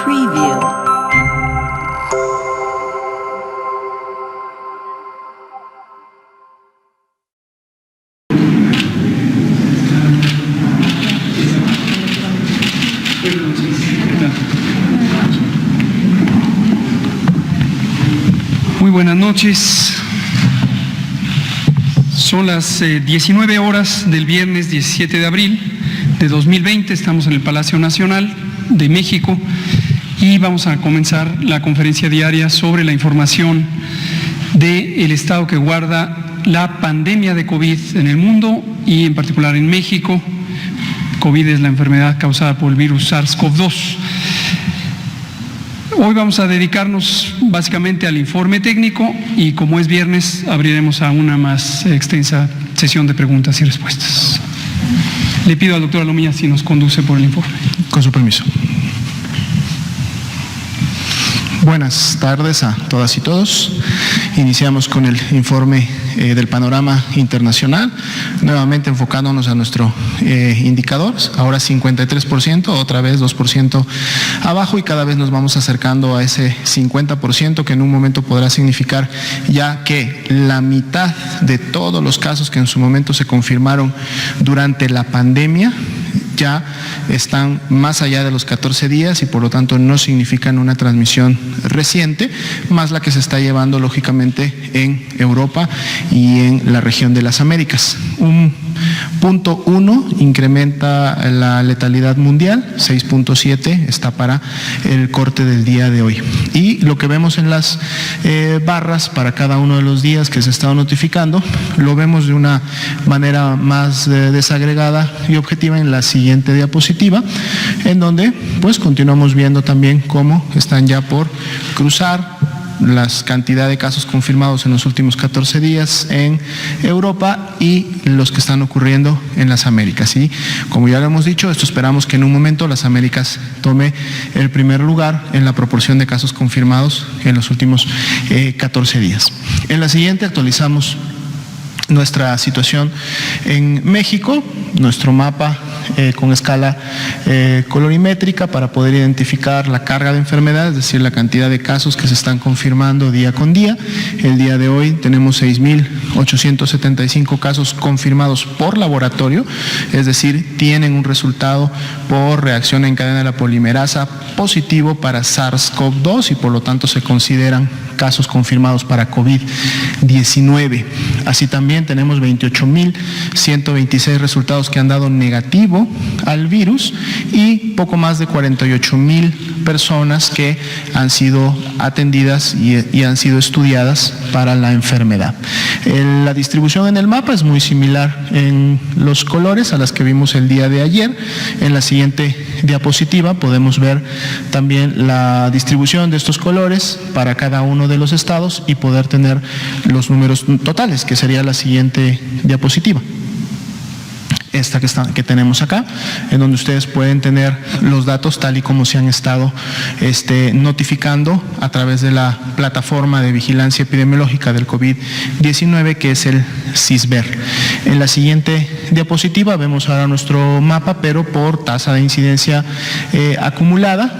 Preview. Muy buenas noches. Son las 19 horas del viernes 17 de abril de 2020. Estamos en el Palacio Nacional de México y vamos a comenzar la conferencia diaria sobre la información del estado que guarda la pandemia de COVID en el mundo y en particular en México. COVID es la enfermedad causada por el virus SARS-CoV-2. Hoy vamos a dedicarnos básicamente al informe técnico y como es viernes abriremos a una más extensa sesión de preguntas y respuestas. Le pido al doctor Alomía si nos conduce por el informe. Con su permiso. Buenas tardes a todas y todos. Iniciamos con el informe del panorama internacional, nuevamente enfocándonos a nuestro indicador, ahora 53%, otra vez 2% abajo y cada vez nos vamos acercando a ese 50% que en un momento podrá significar ya que la mitad de todos los casos que en su momento se confirmaron durante la pandemia ya están más allá de los 14 días y por lo tanto no significan una transmisión reciente, más la que se está llevando lógicamente en Europa y en la región de las Américas. Un 0.1 incrementa la letalidad mundial, 6.7 está para el corte del día de hoy. Y lo que vemos en las barras para cada uno de los días que se está notificando, lo vemos de una manera más desagregada y objetiva en la siguiente diapositiva, en donde pues continuamos viendo también cómo están ya por cruzar la cantidad de casos confirmados en los últimos 14 días en Europa y los que están ocurriendo en las Américas. Y como ya lo hemos dicho, esto esperamos que en un momento las Américas tome el primer lugar en la proporción de casos confirmados en los últimos 14 días. En la siguiente actualizamos nuestra situación en México, nuestro mapa con escala colorimétrica para poder identificar la carga de enfermedad, es decir, la cantidad de casos que se están confirmando día con día. El día de hoy tenemos 6.875 casos confirmados por laboratorio, es decir, tienen un resultado por reacción en cadena de la polimerasa positivo para SARS-CoV-2 y por lo tanto se consideran casos confirmados para COVID-19. Así también tenemos 28.126 resultados que han dado negativo al virus y poco más de 48.000 personas que han sido atendidas y han sido estudiadas para la enfermedad. La distribución en el mapa es muy similar en los colores a las que vimos el día de ayer. En la siguiente diapositiva podemos ver también la distribución de estos colores para cada uno de los estados y poder tener los números totales, que sería la siguiente diapositiva. Esta que tenemos acá, en donde ustedes pueden tener los datos tal y como se han estado notificando a través de la plataforma de vigilancia epidemiológica del COVID-19 que es el CISVER. En la siguiente diapositiva vemos ahora nuestro mapa, pero por tasa de incidencia acumulada.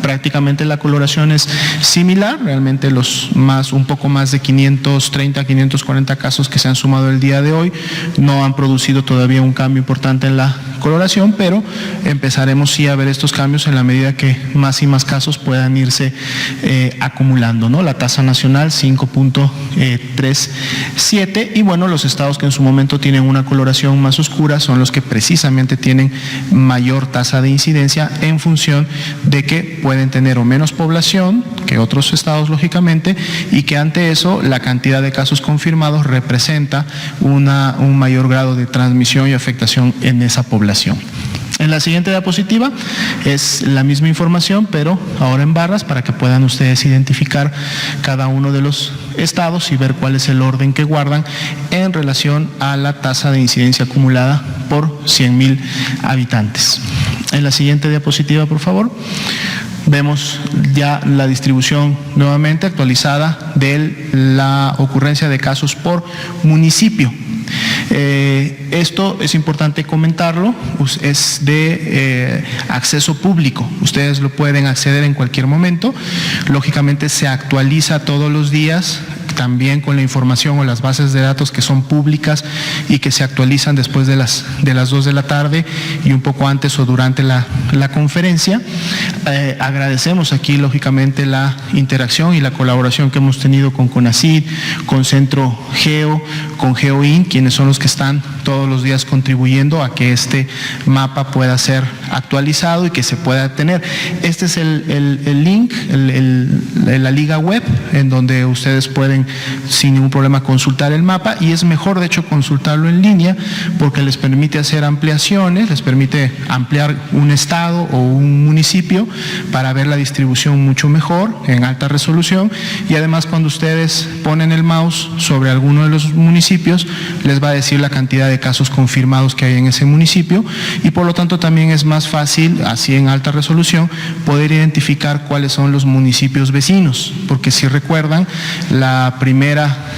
Prácticamente la coloración es similar, realmente un poco más de 530, 540 casos que se han sumado el día de hoy no han producido todavía un cambio importante en la coloración, pero empezaremos sí a ver estos cambios en la medida que más y más casos puedan irse acumulando, ¿no? La tasa nacional 5.37 y bueno, los estados que en su momento tienen una coloración más oscura son los que precisamente tienen mayor tasa de incidencia en función de que pueden tener o menos población que otros estados lógicamente y que ante eso la cantidad de casos confirmados representa un mayor grado de transmisión y afectación en esa población. En la siguiente diapositiva es la misma información, pero ahora en barras para que puedan ustedes identificar cada uno de los estados y ver cuál es el orden que guardan en relación a la tasa de incidencia acumulada por 100.000 habitantes. En la siguiente diapositiva, por favor. Vemos ya la distribución nuevamente actualizada de la ocurrencia de casos por municipio. Esto es importante comentarlo, es de acceso público, ustedes lo pueden acceder en cualquier momento, lógicamente se actualiza todos los días, también con la información o las bases de datos que son públicas y que se actualizan después de las 2 de la tarde y un poco antes o durante la conferencia. Agradecemos aquí lógicamente la interacción y la colaboración que hemos tenido con CONACYT, con Centro Geo, con GeoIN, quienes son los que están todos los días contribuyendo a que este mapa pueda ser actualizado y que se pueda tener. Este es el link, la liga web, en donde ustedes pueden sin ningún problema consultar el mapa, y es mejor de hecho consultarlo en línea porque les permite hacer ampliaciones, les permite ampliar un estado o un municipio para ver la distribución mucho mejor en alta resolución, y además cuando ustedes ponen el mouse sobre alguno de los municipios les va a decir la cantidad de casos confirmados que hay en ese municipio, y por lo tanto también es más fácil, así en alta resolución, poder identificar cuáles son los municipios vecinos, porque si recuerdan, la primera,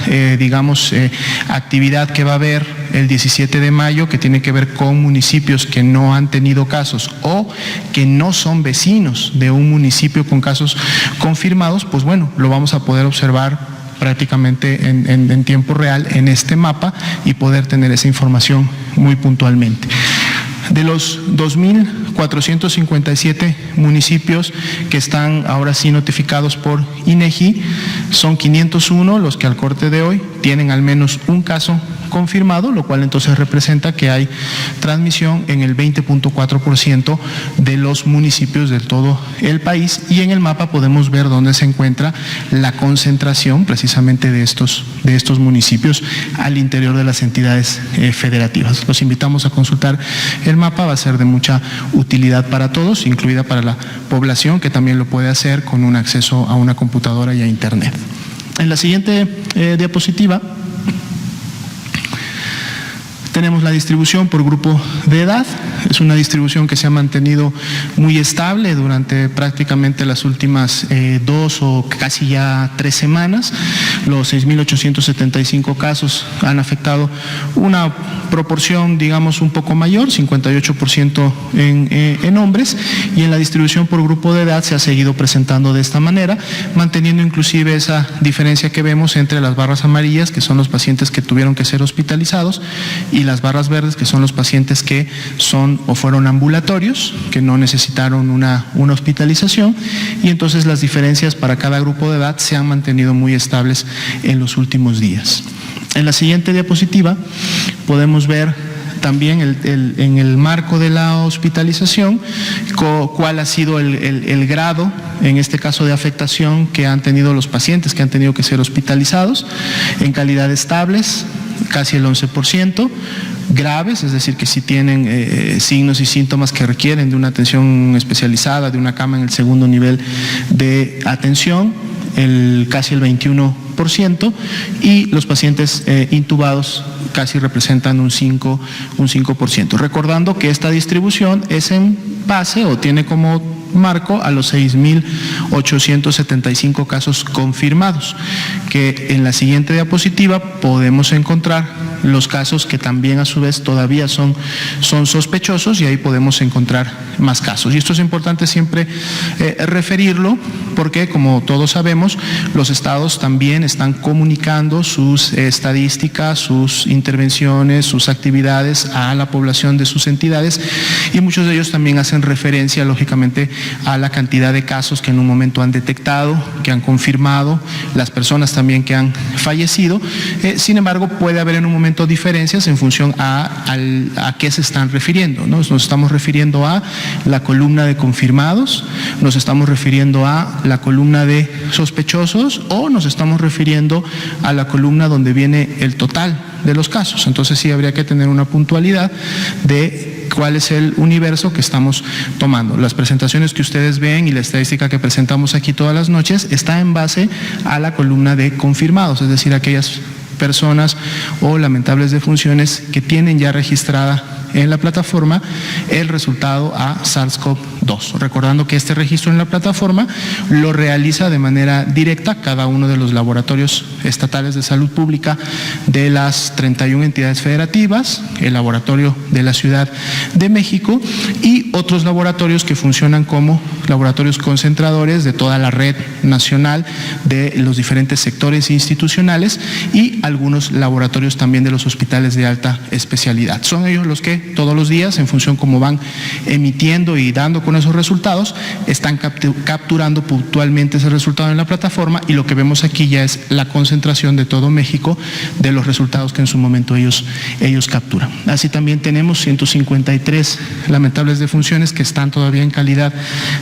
actividad que va a haber el 17 de mayo, que tiene que ver con municipios que no han tenido casos o que no son vecinos de un municipio con casos confirmados, pues bueno, lo vamos a poder observar prácticamente en tiempo real en este mapa y poder tener esa información muy puntualmente. De los 2.457 municipios que están ahora sí notificados por INEGI, son 501 los que al corte de hoy tienen al menos un caso confirmado, lo cual entonces representa que hay transmisión en el 20.4% de los municipios de todo el país, y en el mapa podemos ver dónde se encuentra la concentración precisamente de estos municipios al interior de las entidades federativas. Los invitamos a consultar el mapa, va a ser de mucha utilidad para todos, incluida para la población, que también lo puede hacer con un acceso a una computadora y a internet. En la siguiente diapositiva tenemos la distribución por grupo de edad. Es una distribución que se ha mantenido muy estable durante prácticamente las últimas 2 o casi ya 3 semanas. Los 6.875 casos han afectado una proporción, digamos, un poco mayor, 58% en hombres, y en la distribución por grupo de edad se ha seguido presentando de esta manera, manteniendo inclusive esa diferencia que vemos entre las barras amarillas, que son los pacientes que tuvieron que ser hospitalizados, y las barras verdes, que son los pacientes que son o fueron ambulatorios, que no necesitaron una hospitalización, y entonces las diferencias para cada grupo de edad se han mantenido muy estables en los últimos días. En la siguiente diapositiva podemos ver también en el marco de la hospitalización cuál ha sido el grado, en este caso de afectación, que han tenido los pacientes que han tenido que ser hospitalizados. En calidad estables, casi el 11%, graves, es decir, que si tienen signos y síntomas que requieren de una atención especializada, de una cama en el segundo nivel de atención, casi el 21%, y los pacientes intubados casi representan un 5%. Recordando que esta distribución es en base o tiene como marco a los 6.875 casos confirmados, que en la siguiente diapositiva podemos encontrar los casos que también a su vez todavía son sospechosos, y ahí podemos encontrar más casos. Y esto es importante siempre referirlo, porque como todos sabemos, los estados también están comunicando sus estadísticas, sus intervenciones, sus actividades a la población de sus entidades, y muchos de ellos también hacen referencia lógicamente a la cantidad de casos que en un momento han detectado, que han confirmado, las personas también que han fallecido. Sin embargo, puede haber en un momento diferencias en función a qué se están refiriendo, ¿no? Nos estamos refiriendo a la columna de confirmados, nos estamos refiriendo a la columna de sospechosos, o nos estamos refiriendo a la columna donde viene el total de los casos. Entonces sí habría que tener una puntualidad de cuál es el universo que estamos tomando. Las presentaciones que ustedes ven y la estadística que presentamos aquí todas las noches está en base a la columna de confirmados, es decir, aquellas personas o lamentables defunciones que tienen ya registrada en la plataforma el resultado a SARS-CoV-2. Recordando que este registro en la plataforma lo realiza de manera directa cada uno de los laboratorios estatales de salud pública de las 31 entidades federativas, el laboratorio de la Ciudad de México y otros laboratorios que funcionan como laboratorios concentradores de toda la red nacional de los diferentes sectores institucionales y algunos laboratorios también de los hospitales de alta especialidad. Son ellos los que todos los días, en función como van emitiendo y dando con esos resultados, están capturando puntualmente ese resultado en la plataforma, y lo que vemos aquí ya es la concentración de todo México de los resultados que en su momento ellos capturan. Así también tenemos 153 lamentables defunciones que están todavía en calidad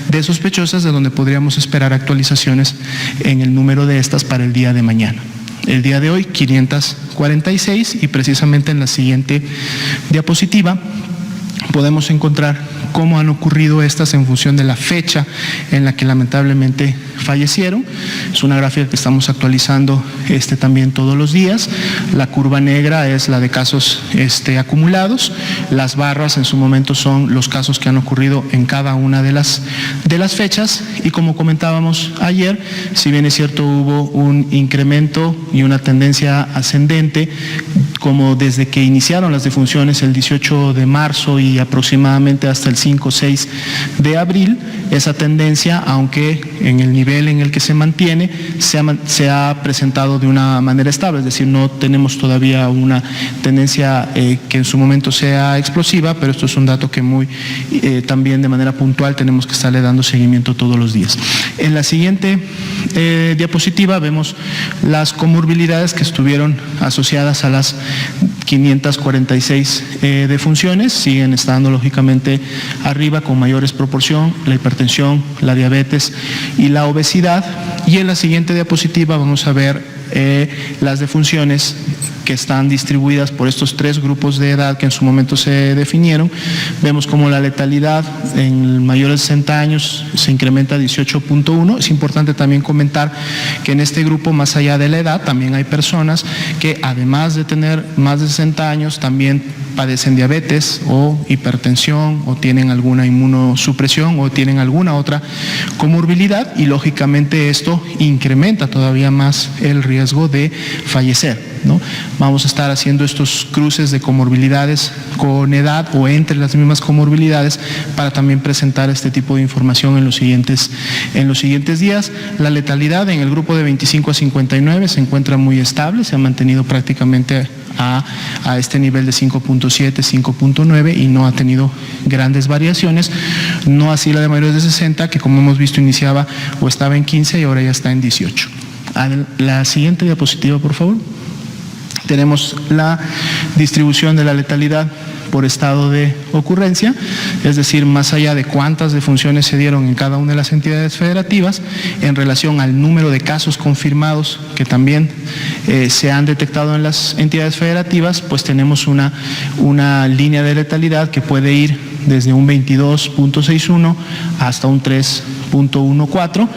de sospechosas, de donde podríamos esperar actualizaciones en el número de estas para el día de mañana. El día de hoy 546, y precisamente en la siguiente diapositiva podemos encontrar cómo han ocurrido estas en función de la fecha en la que lamentablemente fallecieron. Es una gráfica que estamos actualizando también todos los días. La curva negra es la de casos acumulados. Las barras en su momento son los casos que han ocurrido en cada una de las fechas, y como comentábamos ayer, si bien es cierto hubo un incremento y una tendencia ascendente como desde que iniciaron las defunciones el 18 de marzo y aproximadamente hasta el 5 o 6 de abril, esa tendencia, aunque en el nivel en el que se mantiene, se ha presentado de una manera estable, es decir, no tenemos todavía una tendencia que en su momento sea explosiva, pero esto es un dato que también de manera puntual tenemos que estarle dando seguimiento todos los días. En la siguiente diapositiva vemos las comorbilidades que estuvieron asociadas a las 546 defunciones. Siguen estando lógicamente arriba con mayores proporción la hipertensión, la diabetes y la obesidad. Y en la siguiente diapositiva vamos a ver las defunciones que están distribuidas por estos tres grupos de edad que en su momento se definieron. Vemos como la letalidad en mayores de 60 años se incrementa a 18.1. Es importante también comentar que en este grupo, más allá de la edad, también hay personas que, además de tener más de 60 años, también padecen diabetes o hipertensión, o tienen alguna inmunosupresión, o tienen alguna otra comorbilidad, y lógicamente esto incrementa todavía más el riesgo de fallecer, ¿no? Vamos a estar haciendo estos cruces de comorbilidades con edad o entre las mismas comorbilidades para también presentar este tipo de información en los siguientes días. La letalidad en el grupo de 25 a 59 se encuentra muy estable, se ha mantenido prácticamente a este nivel de 5.7, 5.9, y no ha tenido grandes variaciones. No así la de mayores de 60, que como hemos visto iniciaba o estaba en 15 y ahora ya está en 18. La siguiente diapositiva, por favor. Tenemos la distribución de la letalidad por estado de ocurrencia, es decir, más allá de cuántas defunciones se dieron en cada una de las entidades federativas, en relación al número de casos confirmados que también se han detectado en las entidades federativas, pues tenemos una línea de letalidad que puede ir desde un 22.61 hasta un 3.14,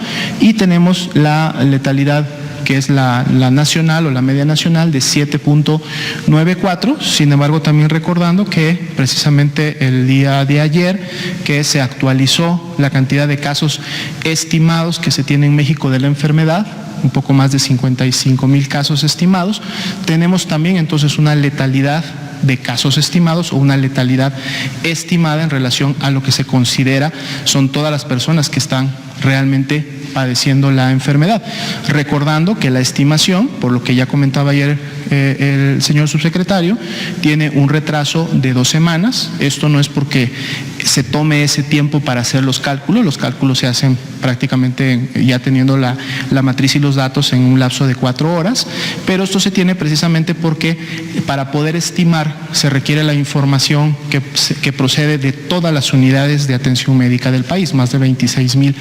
y tenemos la letalidad que es la nacional o la media nacional de 7.94. Sin embargo, también recordando que precisamente el día de ayer que se actualizó la cantidad de casos estimados que se tiene en México de la enfermedad, un poco más de 55,000 casos estimados, tenemos también entonces una letalidad de casos estimados o una letalidad estimada en relación a lo que se considera son todas las personas que están realmente padeciendo la enfermedad. Recordando que la estimación, por lo que ya comentaba ayer el señor subsecretario, tiene un retraso de 2 semanas. Esto no es porque se tome ese tiempo para hacer los cálculos se hacen prácticamente ya teniendo la matriz y los datos en un lapso de 4 horas, pero esto se tiene precisamente porque para poder estimar se requiere la información que procede de todas las unidades de atención médica del país, más de 26,000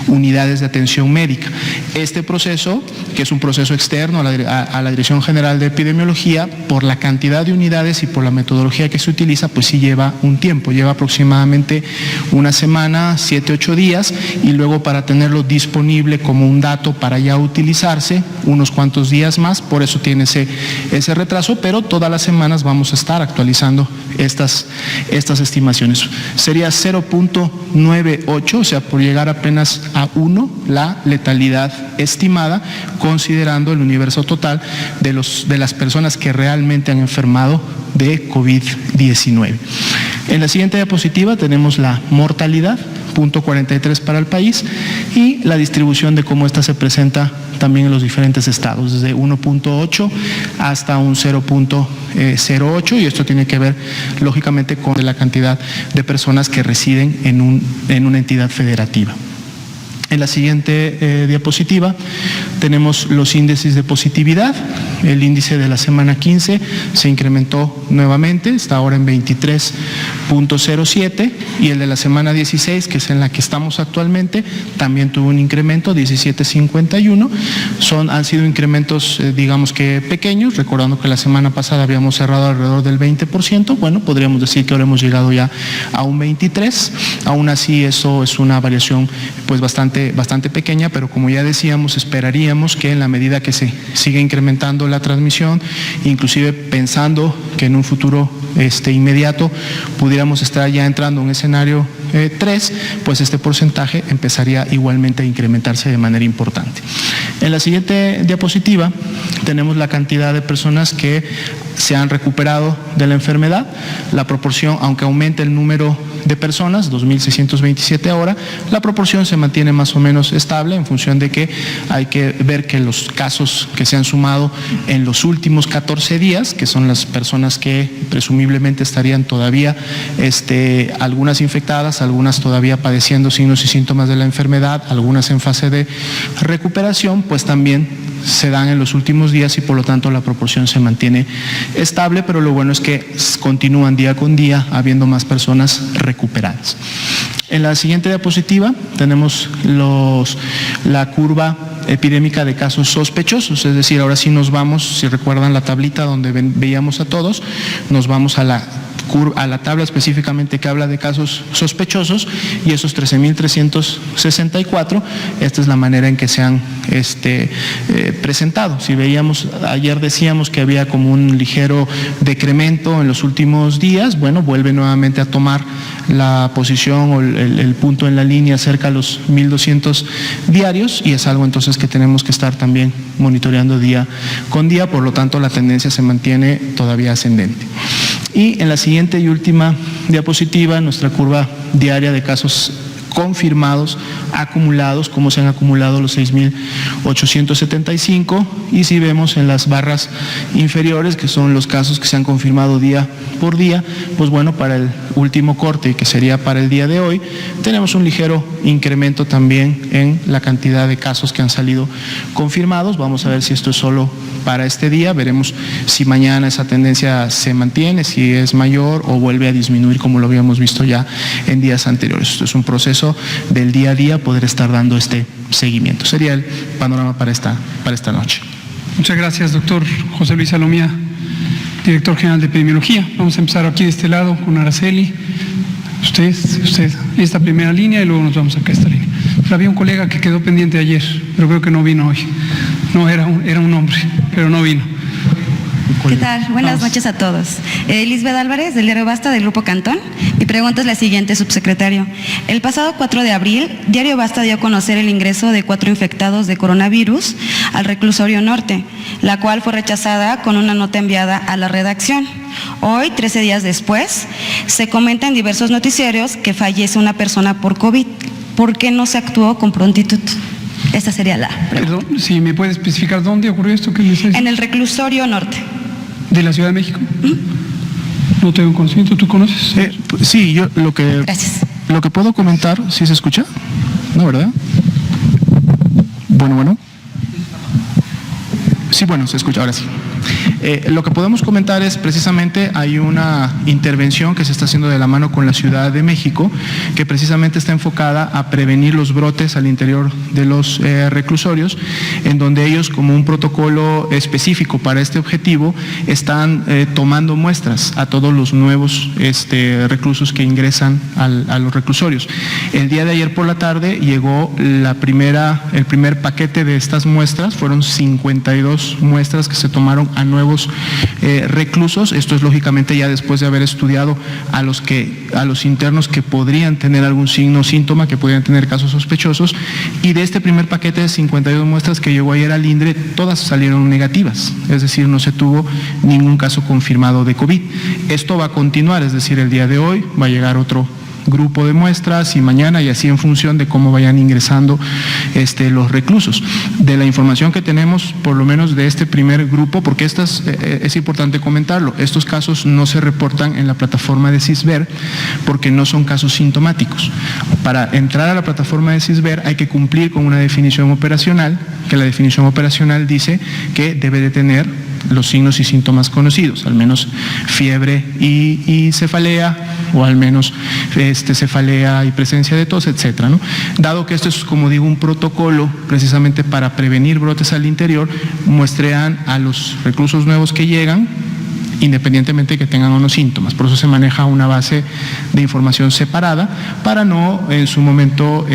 unidades de atención médica. Este proceso, que es un proceso externo a la Dirección General de Epidemiología, por la cantidad de unidades y por la metodología que se utiliza, pues sí lleva un tiempo, lleva aproximadamente aproximadamente una semana, 7, 8 días, y luego para tenerlo disponible como un dato para ya utilizarse unos cuantos días más, por eso tiene ese retraso, pero todas las semanas vamos a estar actualizando estas estimaciones. Sería 0.98, o sea, por llegar apenas a 1, la letalidad estimada, considerando el universo total de las personas que realmente han enfermado de COVID-19. En la siguiente diapositiva tenemos la mortalidad, 0.43 para el país, y la distribución de cómo esta se presenta también en los diferentes estados, desde 1.8 hasta un 0.08, y esto tiene que ver lógicamente con la cantidad de personas que residen en una entidad federativa. En la siguiente diapositiva tenemos los índices de positividad. El índice de la semana 15 se incrementó nuevamente, está ahora en 23.07, y el de la semana 16, que es en la que estamos actualmente, también tuvo un incremento, 17.51. Han sido incrementos, digamos que pequeños, recordando que la semana pasada habíamos cerrado alrededor del 20%, bueno, podríamos decir que ahora hemos llegado ya a un 23%, aún así eso es una variación pues bastante pequeña, pero como ya decíamos, esperaríamos que en la medida que se siga incrementando la transmisión, inclusive pensando que en un futuro inmediato pudiéramos estar ya entrando en un escenario 3, pues este porcentaje empezaría igualmente a incrementarse de manera importante. En la siguiente diapositiva tenemos la cantidad de personas que se han recuperado de la enfermedad. La proporción, aunque aumente el número de personas, 2.627 ahora, la proporción se mantiene más o menos estable, en función de que hay que ver que los casos que se han sumado en los últimos 14 días, que son las personas que presumiblemente estarían todavía, algunas infectadas, algunas todavía padeciendo signos y síntomas de la enfermedad, algunas en fase de recuperación, pues también se dan en los últimos días, y por lo tanto la proporción se mantiene estable, pero lo bueno es que continúan día con día habiendo más personas recuperadas. En la siguiente diapositiva tenemos la curva epidémica de casos sospechosos, es decir, ahora sí nos vamos, si recuerdan la tablita donde veíamos a todos, nos vamos a la tabla específicamente que habla de casos sospechosos, y esos 13.364, esta es la manera en que se han presentado. Si veíamos, ayer decíamos que había como un ligero decremento en los últimos días, bueno, vuelve nuevamente a tomar la posición o el punto en la línea cerca a los 1.200 diarios, y es algo entonces que tenemos que estar también monitoreando día con día, por lo tanto la tendencia se mantiene todavía ascendente. Y en la siguiente y última diapositiva, nuestra curva diaria de casos confirmados, acumulados, cómo se han acumulado los 6.875, y si vemos en las barras inferiores, que son los casos que se han confirmado día por día, pues bueno, para el último corte, que sería para el día de hoy, tenemos un ligero incremento también en la cantidad de casos que han salido confirmados. Vamos a ver si esto es solo para este día, veremos si mañana esa tendencia se mantiene, si es mayor o vuelve a disminuir como lo habíamos visto ya en días anteriores. Esto es un proceso del día a día, poder estar dando este seguimiento. Sería el panorama para esta noche. Muchas gracias, doctor José Luis Salomía, director general de epidemiología. Vamos a empezar aquí de este lado con Araceli. Usted, esta primera línea, y luego nos vamos acá a esta línea. Pero había un colega que quedó pendiente ayer, pero creo que no vino hoy. No, era un hombre, pero no vino. ¿Qué tal? Buenas noches a todos. Lisbeth Álvarez, del Diario Basta, del Grupo Cantón. Mi pregunta es la siguiente, subsecretario. El pasado 4 de abril, Diario Basta dio a conocer el ingreso de 4 infectados de coronavirus al reclusorio norte, la cual fue rechazada con una nota enviada a la redacción. Hoy, 13 días después, se comenta en diversos noticiarios que fallece una persona por COVID. ¿Por qué no se actuó con prontitud? Esta sería la pregunta. Perdón, si me puede especificar dónde ocurrió esto que le está diciendo. En el reclusorio norte. ¿De la Ciudad de México? No tengo conocimiento, ¿tú conoces? Sí, yo lo que puedo comentar, ¿sí se escucha? ¿No, verdad? Bueno. Sí, bueno, se escucha, ahora sí. Lo que podemos comentar es precisamente hay una intervención que se está haciendo de la mano con la Ciudad de México, que precisamente está enfocada a prevenir los brotes al interior de los reclusorios, en donde ellos, como un protocolo específico para este objetivo, están tomando muestras a todos los nuevos reclusos que ingresan a los reclusorios. El día de ayer por la tarde llegó el primer paquete de estas muestras, fueron 52 muestras que se tomaron a nuevos reclusos. Esto es lógicamente ya después de haber estudiado a los internos que podrían tener algún signo o síntoma, que podrían tener casos sospechosos, y de este primer paquete de 52 muestras que llegó ayer al INDRE, todas salieron negativas, es decir, no se tuvo ningún caso confirmado de COVID. Esto va a continuar, es decir, el día de hoy va a llegar otro grupo de muestras y mañana, y así en función de cómo vayan ingresando los reclusos. De la información que tenemos, por lo menos de este primer grupo, porque es importante comentarlo, estos casos no se reportan en la plataforma de CISBER porque no son casos sintomáticos. Para entrar a la plataforma de CISBER hay que cumplir con una definición operacional, que la definición operacional dice que debe de tener los signos y síntomas conocidos, al menos fiebre y cefalea, o al menos cefalea y presencia de tos, etcétera, ¿no? Dado que esto es, como digo, un protocolo precisamente para prevenir brotes al interior, muestrean a los reclusos nuevos que llegan, independientemente de que tengan unos síntomas. Por eso se maneja una base de información separada para no en su momento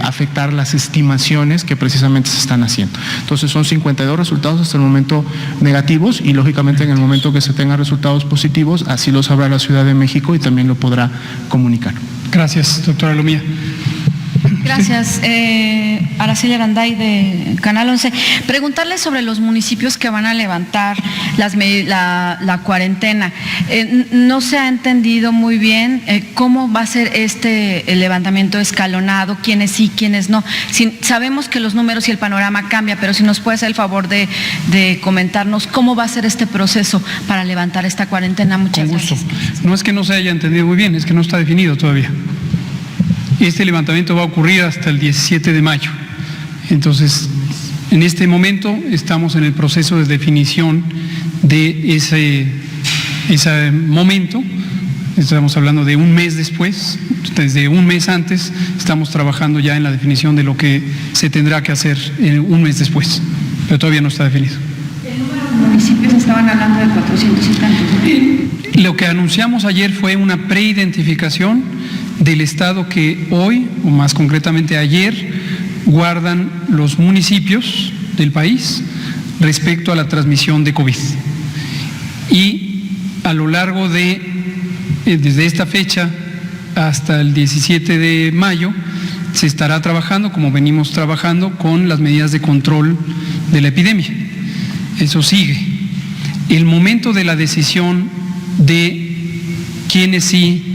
afectar las estimaciones que precisamente se están haciendo. Entonces son 52 resultados hasta el momento negativos, y lógicamente en el momento que se tengan resultados positivos, así lo sabrá la Ciudad de México y también lo podrá comunicar. Gracias, doctora Lomía. Gracias. Araceli Aranday, de Canal 11. Preguntarle sobre los municipios que van a levantar la cuarentena. No se ha entendido muy bien cómo va a ser el levantamiento escalonado, quiénes sí, quiénes no. Sabemos que los números y el panorama cambia, pero si nos puede hacer el favor de comentarnos cómo va a ser este proceso para levantar esta cuarentena. Muchas gracias. Con gusto. No es que no se haya entendido muy bien, es que no está definido todavía. Este levantamiento va a ocurrir hasta el 17 de mayo. Entonces, en este momento estamos en el proceso de definición de ese momento. Estamos hablando de un mes después, desde un mes antes estamos trabajando ya en la definición de lo que se tendrá que hacer un mes después, pero todavía no está definido. El número de municipios estaban hablando de 400 y tantos. Lo que anunciamos ayer fue una preidentificación del estado que hoy, o más concretamente ayer, guardan los municipios del país respecto a la transmisión de COVID. Y a lo largo desde esta fecha hasta el 17 de mayo, se estará trabajando, como venimos trabajando, con las medidas de control de la epidemia. Eso sigue. El momento de la decisión de quiénes sí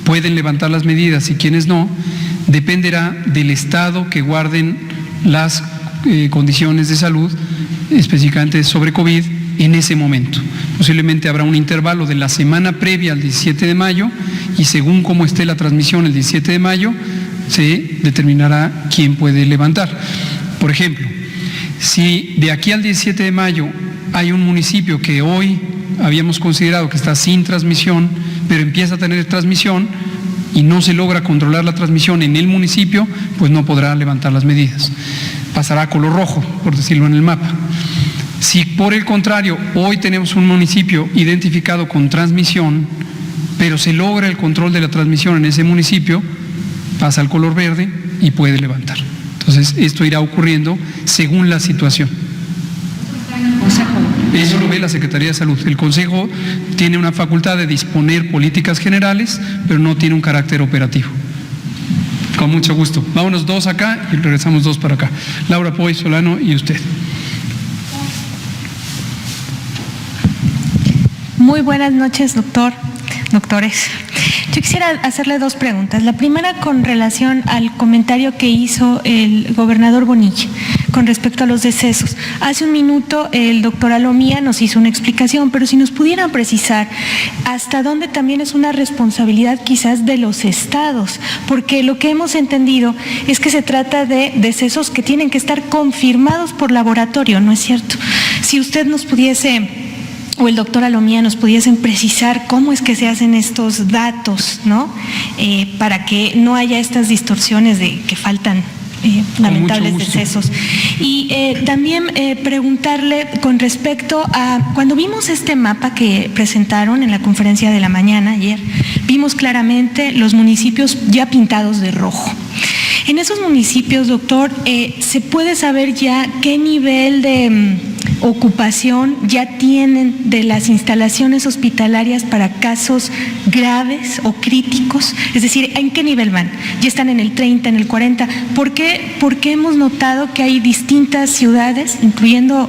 pueden levantar las medidas y quienes no, dependerá del estado que guarden las condiciones de salud, específicamente sobre COVID, en ese momento. Posiblemente habrá un intervalo de la semana previa al 17 de mayo y según cómo esté la transmisión el 17 de mayo, se determinará quién puede levantar. Por ejemplo, si de aquí al 17 de mayo hay un municipio que hoy habíamos considerado que está sin transmisión, pero empieza a tener transmisión y no se logra controlar la transmisión en el municipio, pues no podrá levantar las medidas. Pasará a color rojo, por decirlo en el mapa. Si por el contrario, hoy tenemos un municipio identificado con transmisión, pero se logra el control de la transmisión en ese municipio, pasa al color verde y puede levantar. Entonces, esto irá ocurriendo según la situación. Eso lo ve la Secretaría de Salud. El Consejo tiene una facultad de disponer políticas generales, pero no tiene un carácter operativo. Con mucho gusto. Vámonos dos acá y regresamos dos para acá. Laura Poy, Solano y usted. Muy buenas noches, doctores. Yo quisiera hacerle dos preguntas. La primera con relación al comentario que hizo el gobernador Bonilla con respecto a los decesos. Hace un minuto el doctor Alomía nos hizo una explicación, pero si nos pudieran precisar hasta dónde también es una responsabilidad quizás de los estados, porque lo que hemos entendido es que se trata de decesos que tienen que estar confirmados por laboratorio, ¿no es cierto? Si usted nos pudiese, o el doctor Alomía nos pudiesen precisar cómo es que se hacen estos datos, ¿no? Para que no haya estas distorsiones de que faltan lamentables decesos. Y también preguntarle con respecto a, cuando vimos este mapa que presentaron en la conferencia de la mañana ayer, vimos claramente los municipios ya pintados de rojo. En esos municipios, doctor, ¿se puede saber ya qué nivel de ocupación ya tienen de las instalaciones hospitalarias para casos graves o críticos? Es decir, ¿en qué nivel van? ¿Ya están en el 30, en el 40? ¿Por qué hemos notado que hay distintas ciudades, incluyendo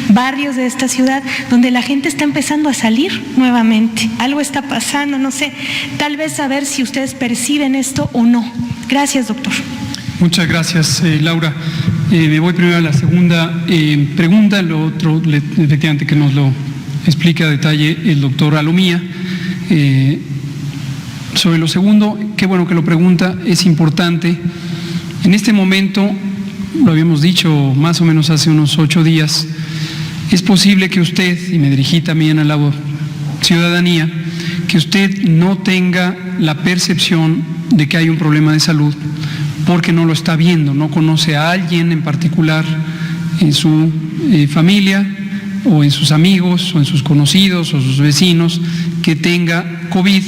barrios de esta ciudad, donde la gente está empezando a salir nuevamente? Algo está pasando, no sé. Tal vez saber si ustedes perciben esto o no. Gracias, doctor. Muchas gracias, Laura. Me voy primero a la segunda pregunta, lo otro, efectivamente, que nos lo explique a detalle el doctor Alomía. Sobre lo segundo, qué bueno que lo pregunta, es importante. En este momento, lo habíamos dicho más o menos hace unos 8 días, es posible que usted, y me dirigí también a la ciudadanía, que usted no tenga la percepción de que hay un problema de salud, porque no lo está viendo, no conoce a alguien en particular en su familia o en sus amigos o en sus conocidos o sus vecinos que tenga COVID,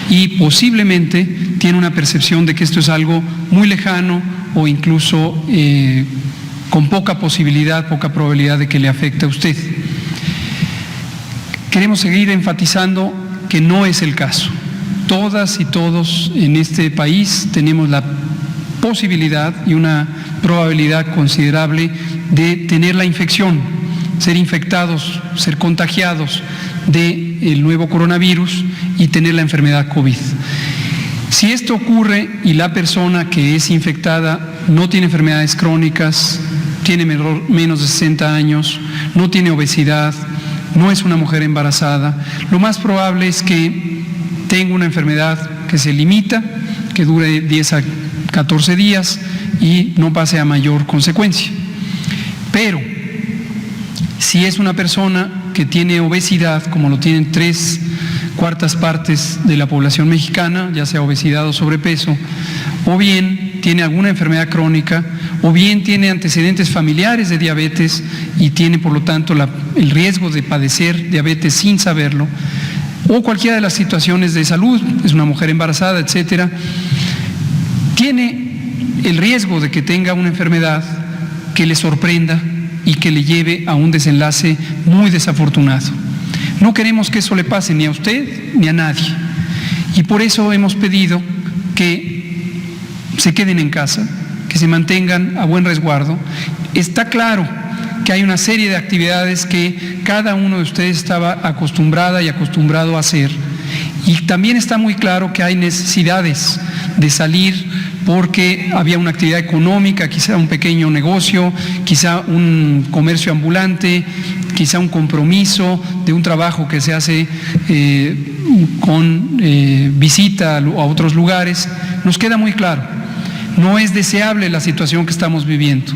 y posiblemente tiene una percepción de que esto es algo muy lejano o incluso con poca posibilidad, poca probabilidad de que le afecte a usted. Queremos seguir enfatizando que no es el caso. Todas y todos en este país tenemos la posibilidad y una probabilidad considerable de tener la infección, ser infectados, ser contagiados del nuevo coronavirus y tener la enfermedad COVID. Si esto ocurre y la persona que es infectada no tiene enfermedades crónicas, tiene menos de 60 años, no tiene obesidad, no es una mujer embarazada, lo más probable es que tenga una enfermedad que se limita, que dure 10 a 14 días y no pase a mayor consecuencia. Pero si es una persona que tiene obesidad, como lo tienen 3/4 partes de la población mexicana, ya sea obesidad o sobrepeso, o bien tiene alguna enfermedad crónica, o bien tiene antecedentes familiares de diabetes y tiene por lo tanto el riesgo de padecer diabetes sin saberlo, o cualquiera de las situaciones de salud, es una mujer embarazada, etcétera, tiene el riesgo de que tenga una enfermedad que le sorprenda y que le lleve a un desenlace muy desafortunado. No queremos que eso le pase ni a usted ni a nadie, y por eso hemos pedido que se queden en casa, que se mantengan a buen resguardo. Está claro que hay una serie de actividades que cada uno de ustedes estaba acostumbrada y acostumbrado a hacer, y también está muy claro que hay necesidades de salir porque había una actividad económica, quizá un pequeño negocio, quizá un comercio ambulante, quizá un compromiso de un trabajo que se hace con visita a otros lugares. Nos queda muy claro, no es deseable la situación que estamos viviendo,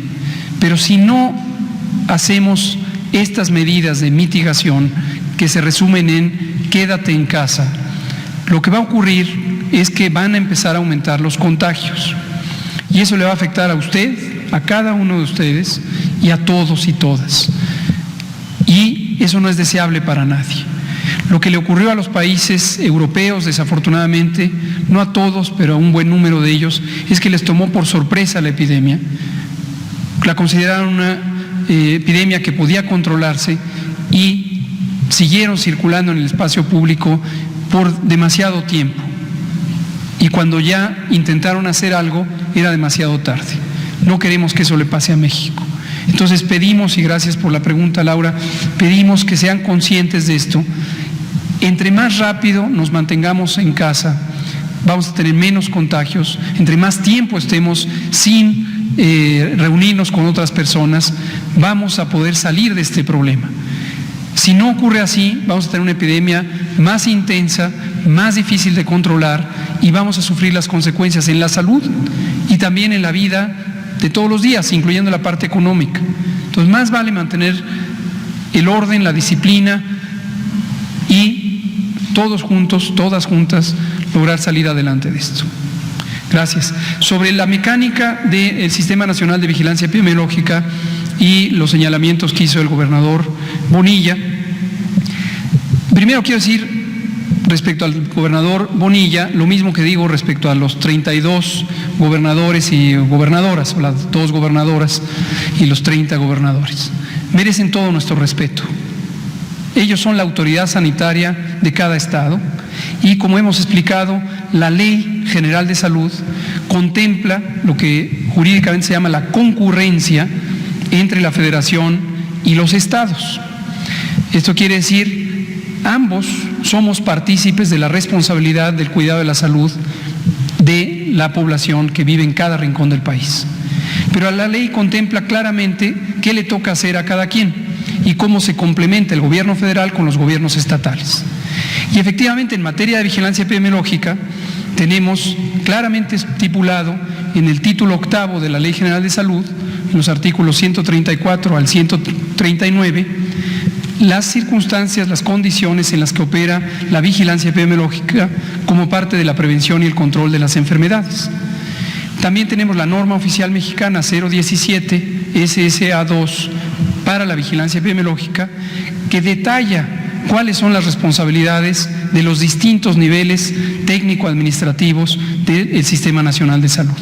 pero si no hacemos estas medidas de mitigación que se resumen en quédate en casa, lo que va a ocurrir es que van a empezar a aumentar los contagios, y eso le va a afectar a usted, a cada uno de ustedes y a todos y todas, y eso no es deseable para nadie. Lo que le ocurrió a los países europeos, desafortunadamente, no a todos, pero a un buen número de ellos, es que les tomó por sorpresa la epidemia, la consideraron una epidemia que podía controlarse y siguieron circulando en el espacio público por demasiado tiempo. Y cuando ya intentaron hacer algo, era demasiado tarde. No queremos que eso le pase a México. Entonces pedimos, y gracias por la pregunta, Laura, pedimos que sean conscientes de esto. Entre más rápido nos mantengamos en casa, vamos a tener menos contagios. Entre más tiempo estemos sin reunirnos con otras personas, vamos a poder salir de este problema. Si no ocurre así, vamos a tener una epidemia más intensa, más difícil de controlar y vamos a sufrir las consecuencias en la salud y también en la vida de todos los días, incluyendo la parte económica. Entonces, más vale mantener el orden, la disciplina y todos juntos, todas juntas, lograr salir adelante de esto. Gracias. Sobre la mecánica del Sistema Nacional de Vigilancia Epidemiológica y los señalamientos que hizo el gobernador Bonilla, primero quiero decir respecto al gobernador Bonilla, lo mismo que digo respecto a los 32 gobernadores y gobernadoras, o las 2 gobernadoras y los 30 gobernadores. Merecen todo nuestro respeto. Ellos son la autoridad sanitaria de cada estado y, como hemos explicado, la Ley General de Salud contempla lo que jurídicamente se llama la concurrencia entre la Federación y los estados. Esto quiere decir, ambos somos partícipes de la responsabilidad del cuidado de la salud de la población que vive en cada rincón del país. Pero la ley contempla claramente qué le toca hacer a cada quien y cómo se complementa el gobierno federal con los gobiernos estatales. Y efectivamente, en materia de vigilancia epidemiológica, tenemos claramente estipulado en el título 8º de la Ley General de Salud, en los artículos 134 al 139, las circunstancias, las condiciones en las que opera la vigilancia epidemiológica como parte de la prevención y el control de las enfermedades. También tenemos la norma oficial mexicana 017 SSA2 para la vigilancia epidemiológica, que detalla cuáles son las responsabilidades de los distintos niveles técnico-administrativos del Sistema Nacional de Salud.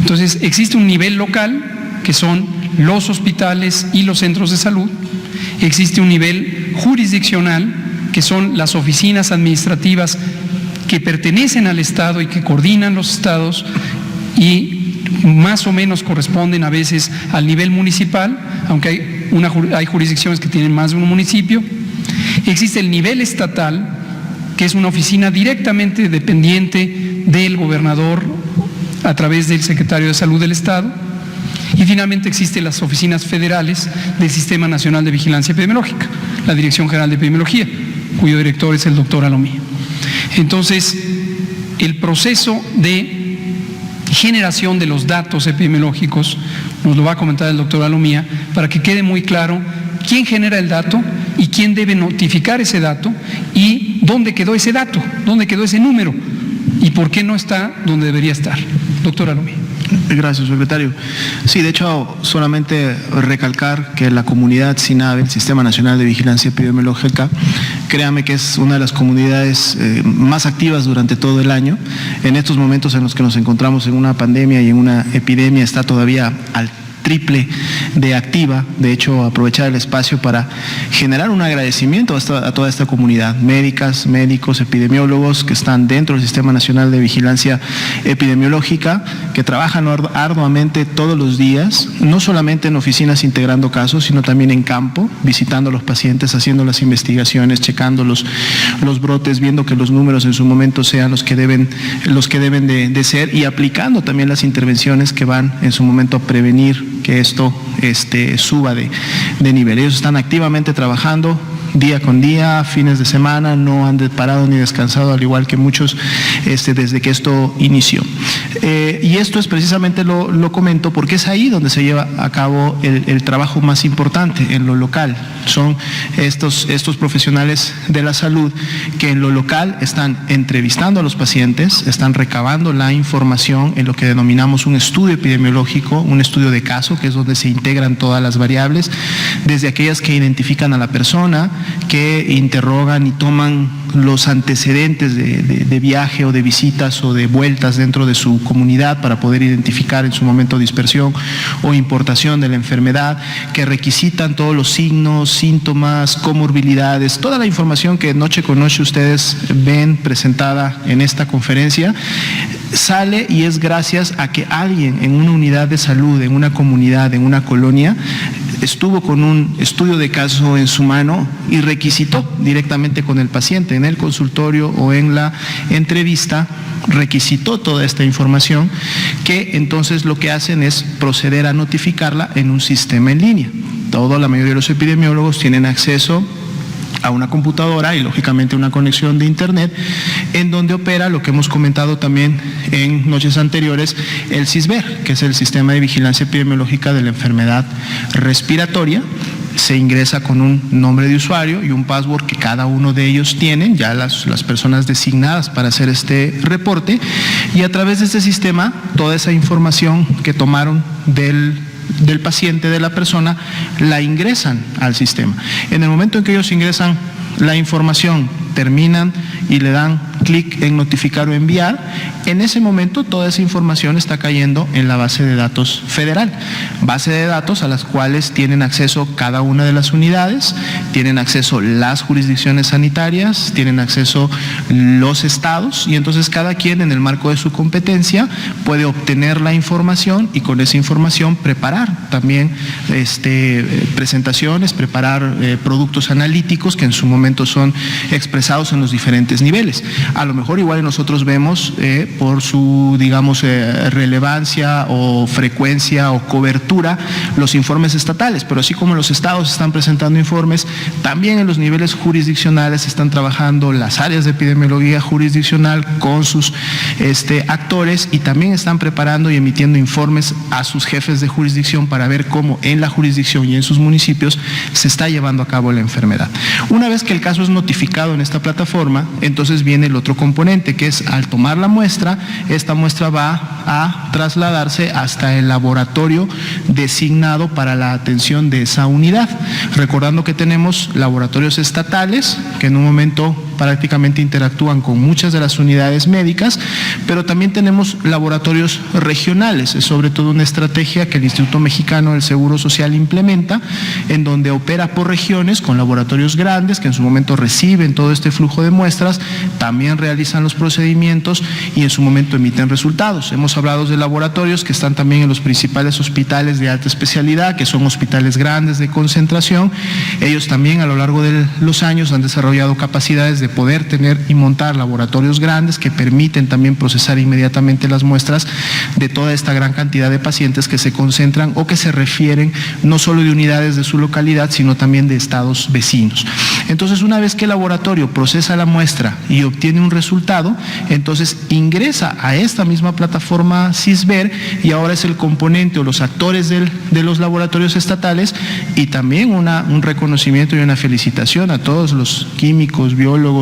Entonces, existe un nivel local, que son los hospitales y los centros de salud. Existe un nivel jurisdiccional, que son las oficinas administrativas que pertenecen al Estado y que coordinan los estados y más o menos corresponden a veces al nivel municipal, aunque hay jurisdicciones que tienen más de un municipio. Existe el nivel estatal, que es una oficina directamente dependiente del gobernador a través del secretario de Salud del Estado. Y finalmente existen las oficinas federales del Sistema Nacional de Vigilancia Epidemiológica, la Dirección General de Epidemiología, cuyo director es el doctor Alomía. Entonces, el proceso de generación de los datos epidemiológicos nos lo va a comentar el doctor Alomía, para que quede muy claro quién genera el dato y quién debe notificar ese dato y dónde quedó ese dato, dónde quedó ese número y por qué no está donde debería estar. Doctor Alomía. Gracias, secretario. Sí, de hecho, solamente recalcar que la comunidad SINAVE, el Sistema Nacional de Vigilancia Epidemiológica, créame que es una de las comunidades más activas durante todo el año. En estos momentos en los que nos encontramos en una pandemia y en una epidemia, está todavía al triple de activa. De hecho, aprovechar el espacio para generar un agradecimiento a toda esta comunidad, médicas, médicos, epidemiólogos que están dentro del Sistema Nacional de Vigilancia Epidemiológica, que trabajan arduamente todos los días, no solamente en oficinas integrando casos, sino también en campo, visitando a los pacientes, haciendo las investigaciones, checando los brotes, viendo que los números en su momento sean los que deben de ser, y aplicando también las intervenciones que van en su momento a prevenir que esto suba de nivel. Ellos están activamente trabajando día con día, fines de semana, no han parado ni descansado, al igual que muchos desde que esto inició. Y esto es precisamente, lo comento, porque es ahí donde se lleva a cabo el trabajo más importante, en lo local. Son estos profesionales de la salud que en lo local están entrevistando a los pacientes, están recabando la información en lo que denominamos un estudio epidemiológico, un estudio de caso, que es donde se integran todas las variables, desde aquellas que identifican a la persona, que interrogan y toman los antecedentes de viaje o de visitas o de vueltas dentro de su comunidad para poder identificar en su momento dispersión o importación de la enfermedad, que requisitan todos los signos, síntomas, comorbilidades, toda la información que noche con noche ustedes ven presentada en esta conferencia, sale y es gracias a que alguien en una unidad de salud, en una comunidad, en una colonia, estuvo con un estudio de caso en su mano y requisitó directamente con el paciente en el consultorio o en la entrevista, requisitó toda esta información, que entonces lo que hacen es proceder a notificarla en un sistema en línea. La mayoría de los epidemiólogos tienen acceso a una computadora y lógicamente una conexión de internet en donde opera lo que hemos comentado también en noches anteriores, el SISBER, que es el Sistema de Vigilancia Epidemiológica de la Enfermedad Respiratoria. Se ingresa con un nombre de usuario y un password que cada uno de ellos tienen, ya las personas designadas para hacer este reporte, y a través de este sistema toda esa información que tomaron del paciente, de la persona, la ingresan al sistema. En el momento en que ellos ingresan la información, terminan y le dan clic en notificar o enviar, en ese momento toda esa información está cayendo en la base de datos federal, base de datos a las cuales tienen acceso cada una de las unidades, tienen acceso las jurisdicciones sanitarias, tienen acceso los estados, y entonces cada quien en el marco de su competencia puede obtener la información y con esa información preparar también presentaciones, preparar productos analíticos que en su momento son expresados en los diferentes niveles. A lo mejor igual nosotros vemos por su, digamos, relevancia o frecuencia o cobertura los informes estatales, pero así como los estados están presentando informes, también en los niveles jurisdiccionales están trabajando las áreas de epidemiología jurisdiccional con sus actores, y también están preparando y emitiendo informes a sus jefes de jurisdicción para ver cómo en la jurisdicción y en sus municipios se está llevando a cabo la enfermedad. Una vez que el caso es notificado en esta plataforma, entonces viene el otro componente, que es al tomar la muestra, esta muestra va a trasladarse hasta el laboratorio designado para la atención de esa unidad. Recordando que tenemos laboratorios estatales que en un momento prácticamente interactúan con muchas de las unidades médicas, pero también tenemos laboratorios regionales. Es sobre todo una estrategia que el Instituto Mexicano del Seguro Social implementa, en donde opera por regiones con laboratorios grandes que en su momento reciben todo este flujo de muestras, también realizan los procedimientos y en su momento emiten resultados. Hemos hablado de laboratorios que están también en los principales hospitales de alta especialidad, que son hospitales grandes de concentración. Ellos también a lo largo de los años han desarrollado capacidades de poder tener y montar laboratorios grandes que permiten también procesar inmediatamente las muestras de toda esta gran cantidad de pacientes que se concentran o que se refieren no solo de unidades de su localidad, sino también de estados vecinos. Entonces, una vez que el laboratorio procesa la muestra y obtiene un resultado, entonces ingresa a esta misma plataforma SISBER, y ahora es el componente o los actores de los laboratorios estatales, y también un reconocimiento y una felicitación a todos los químicos, biólogos,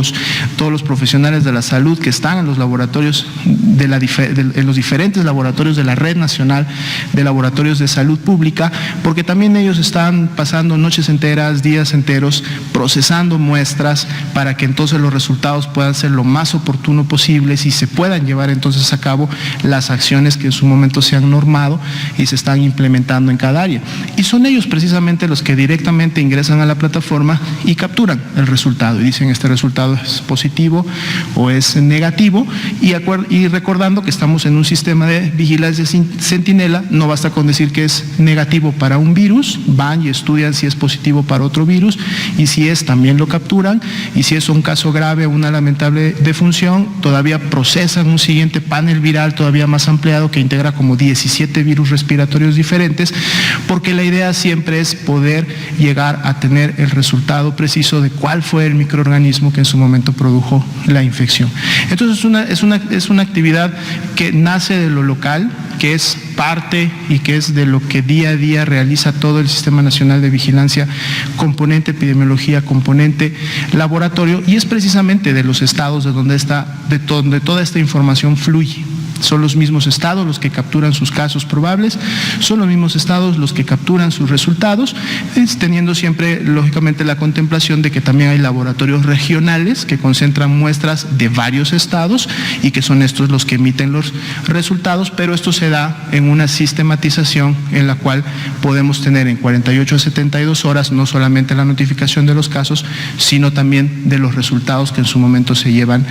todos los profesionales de la salud que están en los laboratorios en los diferentes laboratorios de la Red Nacional de Laboratorios de Salud Pública, porque también ellos están pasando noches enteras, días enteros, procesando muestras para que entonces los resultados puedan ser lo más oportuno posibles y se puedan llevar entonces a cabo las acciones que en su momento se han normado y se están implementando en cada área. Y son ellos precisamente los que directamente ingresan a la plataforma y capturan el resultado y dicen este resultado es positivo o es negativo, y recordando que estamos en un sistema de vigilancia centinela, no basta con decir que es negativo para un virus, van y estudian si es positivo para otro virus, y si es, también lo capturan, y si es un caso grave o una lamentable defunción, todavía procesan un siguiente panel viral todavía más ampliado que integra como 17 virus respiratorios diferentes, porque la idea siempre es poder llegar a tener el resultado preciso de cuál fue el microorganismo que en su momento produjo la infección. Entonces es una actividad que nace de lo local, que es parte y que es de lo que día a día realiza todo el Sistema Nacional de Vigilancia, componente epidemiología, componente laboratorio, y es precisamente de los estados de donde toda esta información fluye. Son los mismos estados los que capturan sus casos probables, son los mismos estados los que capturan sus resultados, teniendo siempre, lógicamente, la contemplación de que también hay laboratorios regionales que concentran muestras de varios estados y que son estos los que emiten los resultados, pero esto se da en una sistematización en la cual podemos tener en 48 a 72 horas no solamente la notificación de los casos, sino también de los resultados que en su momento se llevan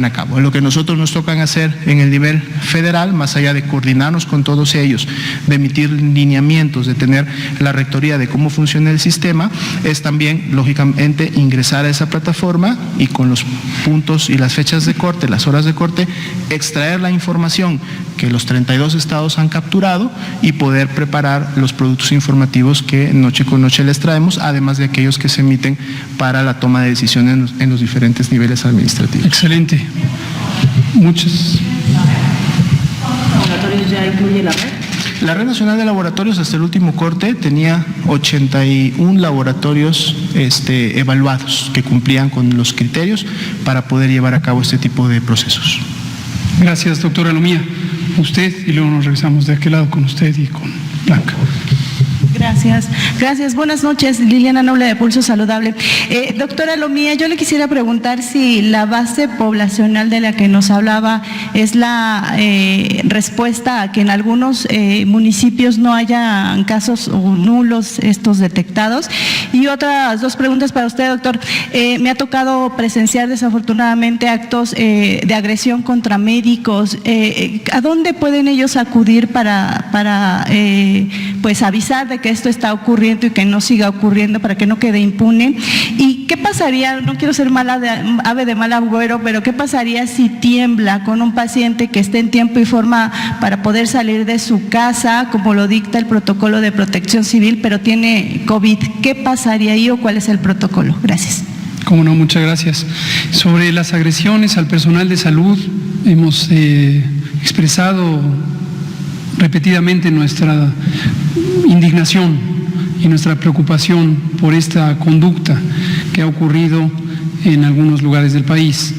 a cabo. En lo que nosotros nos tocan hacer en el nivel nivel federal, más allá de coordinarnos con todos ellos, de emitir lineamientos, de tener la rectoría de cómo funciona el sistema, es también, lógicamente, ingresar a esa plataforma y con los puntos y las fechas de corte, las horas de corte, extraer la información que los 32 estados han capturado y poder preparar los productos informativos que noche con noche les traemos, además de aquellos que se emiten para la toma de decisiones en los diferentes niveles administrativos. Excelente. Muchas. ¿Laboratorios ya incluye la red? La Red Nacional de Laboratorios hasta el último corte tenía 81 laboratorios evaluados que cumplían con los criterios para poder llevar a cabo este tipo de procesos. Gracias, doctora Lomía. Usted, y luego nos regresamos de aquel lado con usted y con Blanca. Gracias. Buenas noches, Liliana Noble de Pulso Saludable. Doctora Lomía, yo le quisiera preguntar si la base poblacional de la que nos hablaba es la respuesta a que en algunos municipios no haya casos nulos estos detectados. Y otras dos preguntas para usted, doctor. Me ha tocado presenciar desafortunadamente actos de agresión contra médicos. ¿A dónde pueden ellos acudir para pues avisar de que esto está ocurriendo y que no siga ocurriendo, para que no quede impune? ¿Y qué pasaría, no quiero ser ave de mal agüero, pero qué pasaría si tiembla con un paciente que esté en tiempo y forma para poder salir de su casa, como lo dicta el protocolo de protección civil, pero tiene COVID? ¿Qué pasaría ahí o cuál es el protocolo? Gracias. Cómo no, muchas gracias. Sobre las agresiones al personal de salud, hemos expresado repetidamente nuestra indignación y nuestra preocupación por esta conducta que ha ocurrido en algunos lugares del país.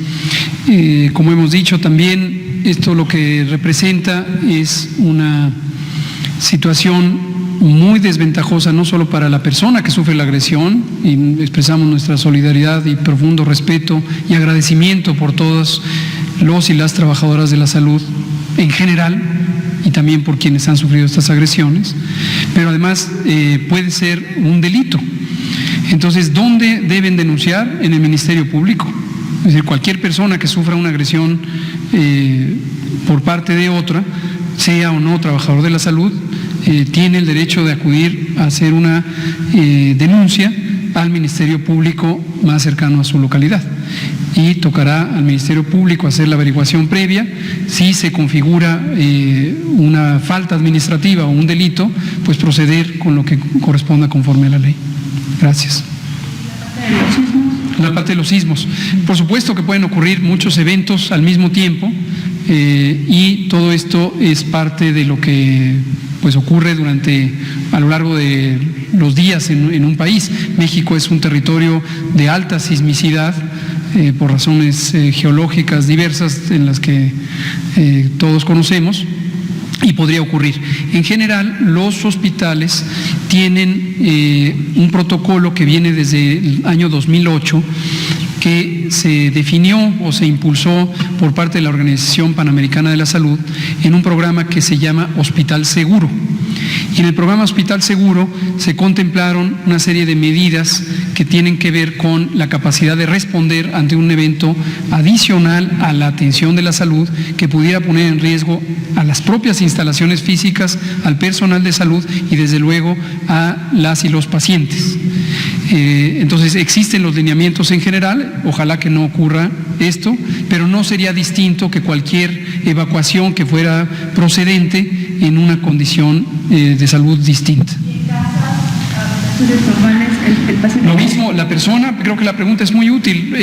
Como hemos dicho también, esto lo que representa es una situación muy desventajosa, no solo para la persona que sufre la agresión, y expresamos nuestra solidaridad y profundo respeto y agradecimiento por todos los y las trabajadoras de la salud en general, y también por quienes han sufrido estas agresiones, pero además puede ser un delito. Entonces, ¿dónde deben denunciar? En el Ministerio Público. Es decir, cualquier persona que sufra una agresión por parte de otra, sea o no trabajador de la salud, tiene el derecho de acudir a hacer una denuncia al Ministerio Público más cercano a su localidad. Y tocará al Ministerio Público hacer la averiguación previa. Si se configura una falta administrativa o un delito, pues proceder con lo que corresponda conforme a la ley. Gracias. La parte de los sismos. Por supuesto que pueden ocurrir muchos eventos al mismo tiempo y todo esto es parte de lo que pues ocurre a lo largo de los días en un país. México es un territorio de alta sismicidad por razones geológicas diversas en las que todos conocemos, y podría ocurrir. En general, los hospitales tienen un protocolo que viene desde el año 2008, que se definió o se impulsó por parte de la Organización Panamericana de la Salud en un programa que se llama Hospital Seguro. Y en el programa Hospital Seguro se contemplaron una serie de medidas que tienen que ver con la capacidad de responder ante un evento adicional a la atención de la salud que pudiera poner en riesgo a las propias instalaciones físicas, al personal de salud y desde luego a las y los pacientes. Entonces existen los lineamientos en general, ojalá que no ocurra esto, pero no sería distinto que cualquier evacuación que fuera procedente en una condición de salud distinta. Lo mismo, la persona, creo que la pregunta es muy útil.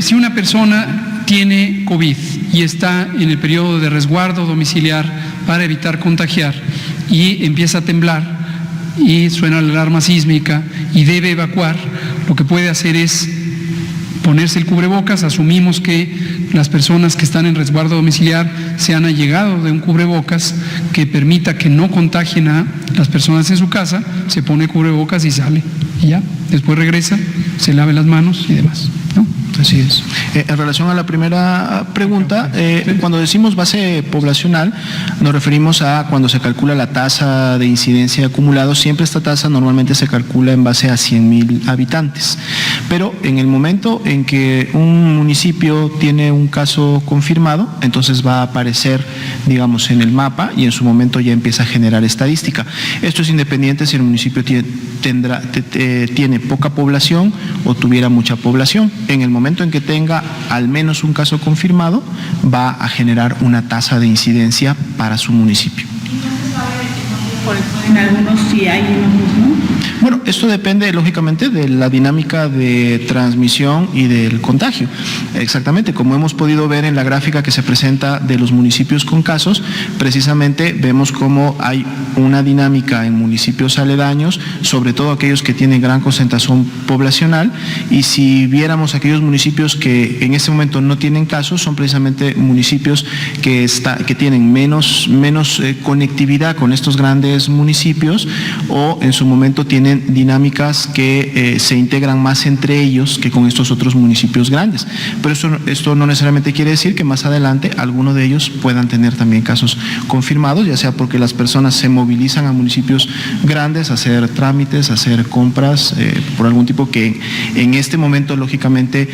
Si una persona tiene COVID y está en el periodo de resguardo domiciliar para evitar contagiar y empieza a temblar y suena la alarma sísmica y debe evacuar, lo que puede hacer es ponerse el cubrebocas. Asumimos que las personas que están en resguardo domiciliar se han allegado de un cubrebocas que permita que no contagien a las personas en su casa, se pone cubrebocas y sale, y ya, después regresa, se lave las manos y demás, ¿no? Así es. En relación a la primera pregunta, cuando decimos base poblacional, nos referimos a cuando se calcula la tasa de incidencia acumulado. Siempre esta tasa normalmente se calcula en base a 100,000 habitantes. Pero en el momento en que un municipio tiene un caso confirmado, entonces va a aparecer, digamos, en el mapa y en su momento ya empieza a generar estadística. Esto es independiente si el municipio tiene poca población o tuviera mucha población. En el momento en que tenga al menos un caso confirmado, va a generar una tasa de incidencia para su municipio. En algunos sí hay, en otros no. Bueno, esto depende lógicamente de la dinámica de transmisión y del contagio. Exactamente, como hemos podido ver en la gráfica que se presenta de los municipios con casos, precisamente vemos cómo hay una dinámica en municipios aledaños, sobre todo aquellos que tienen gran concentración poblacional, y si viéramos aquellos municipios que en este momento no tienen casos, son precisamente municipios que tienen menos conectividad con estos grandes municipios, o en su momento tienen dinámicas que se integran más entre ellos que con estos otros municipios grandes. Pero esto no necesariamente quiere decir que más adelante alguno de ellos puedan tener también casos confirmados, ya sea porque las personas se movilizan a municipios grandes a hacer trámites, a hacer compras, por algún tipo que en este momento lógicamente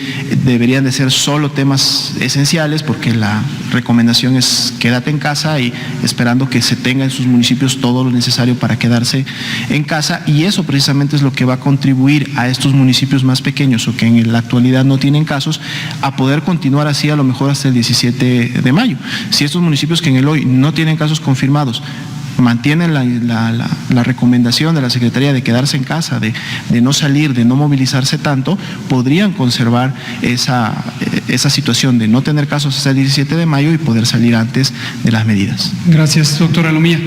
deberían de ser solo temas esenciales, porque la recomendación es quédate en casa y esperando que se tenga en sus municipios todo lo necesario para quedarse en casa, y eso precisamente es lo que va a contribuir a estos municipios más pequeños o que en la actualidad no tienen casos a poder continuar así a lo mejor hasta el 17 de mayo. Si estos municipios que en el hoy no tienen casos confirmados mantienen la recomendación de la Secretaría de quedarse en casa, de no salir, de no movilizarse tanto, podrían conservar esa situación de no tener casos hasta el 17 de mayo y poder salir antes de las medidas. Gracias, doctora Lomía.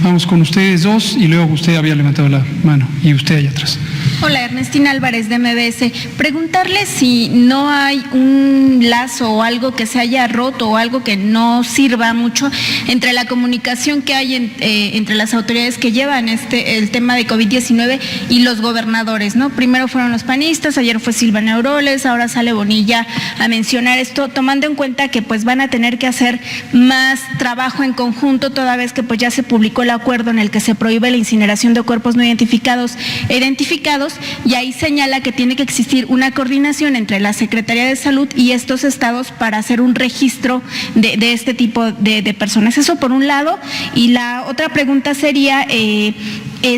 Vamos con ustedes dos y luego usted había levantado la mano y usted allá atrás. Hola, Ernestina Álvarez de MBS. Preguntarle si no hay un lazo o algo que se haya roto o algo que no sirva mucho entre la comunicación que hay entre las autoridades que llevan el tema de COVID-19 y los gobernadores, ¿no? Primero fueron los panistas, ayer fue Silvana Aureoles, ahora sale Bonilla a mencionar esto, tomando en cuenta que pues van a tener que hacer más trabajo en conjunto, toda vez que pues ya se publicó el acuerdo en el que se prohíbe la incineración de cuerpos no identificados e identificados, y ahí señala que tiene que existir una coordinación entre la Secretaría de Salud y estos estados para hacer un registro de este tipo de personas. Eso por un lado. Y la otra pregunta sería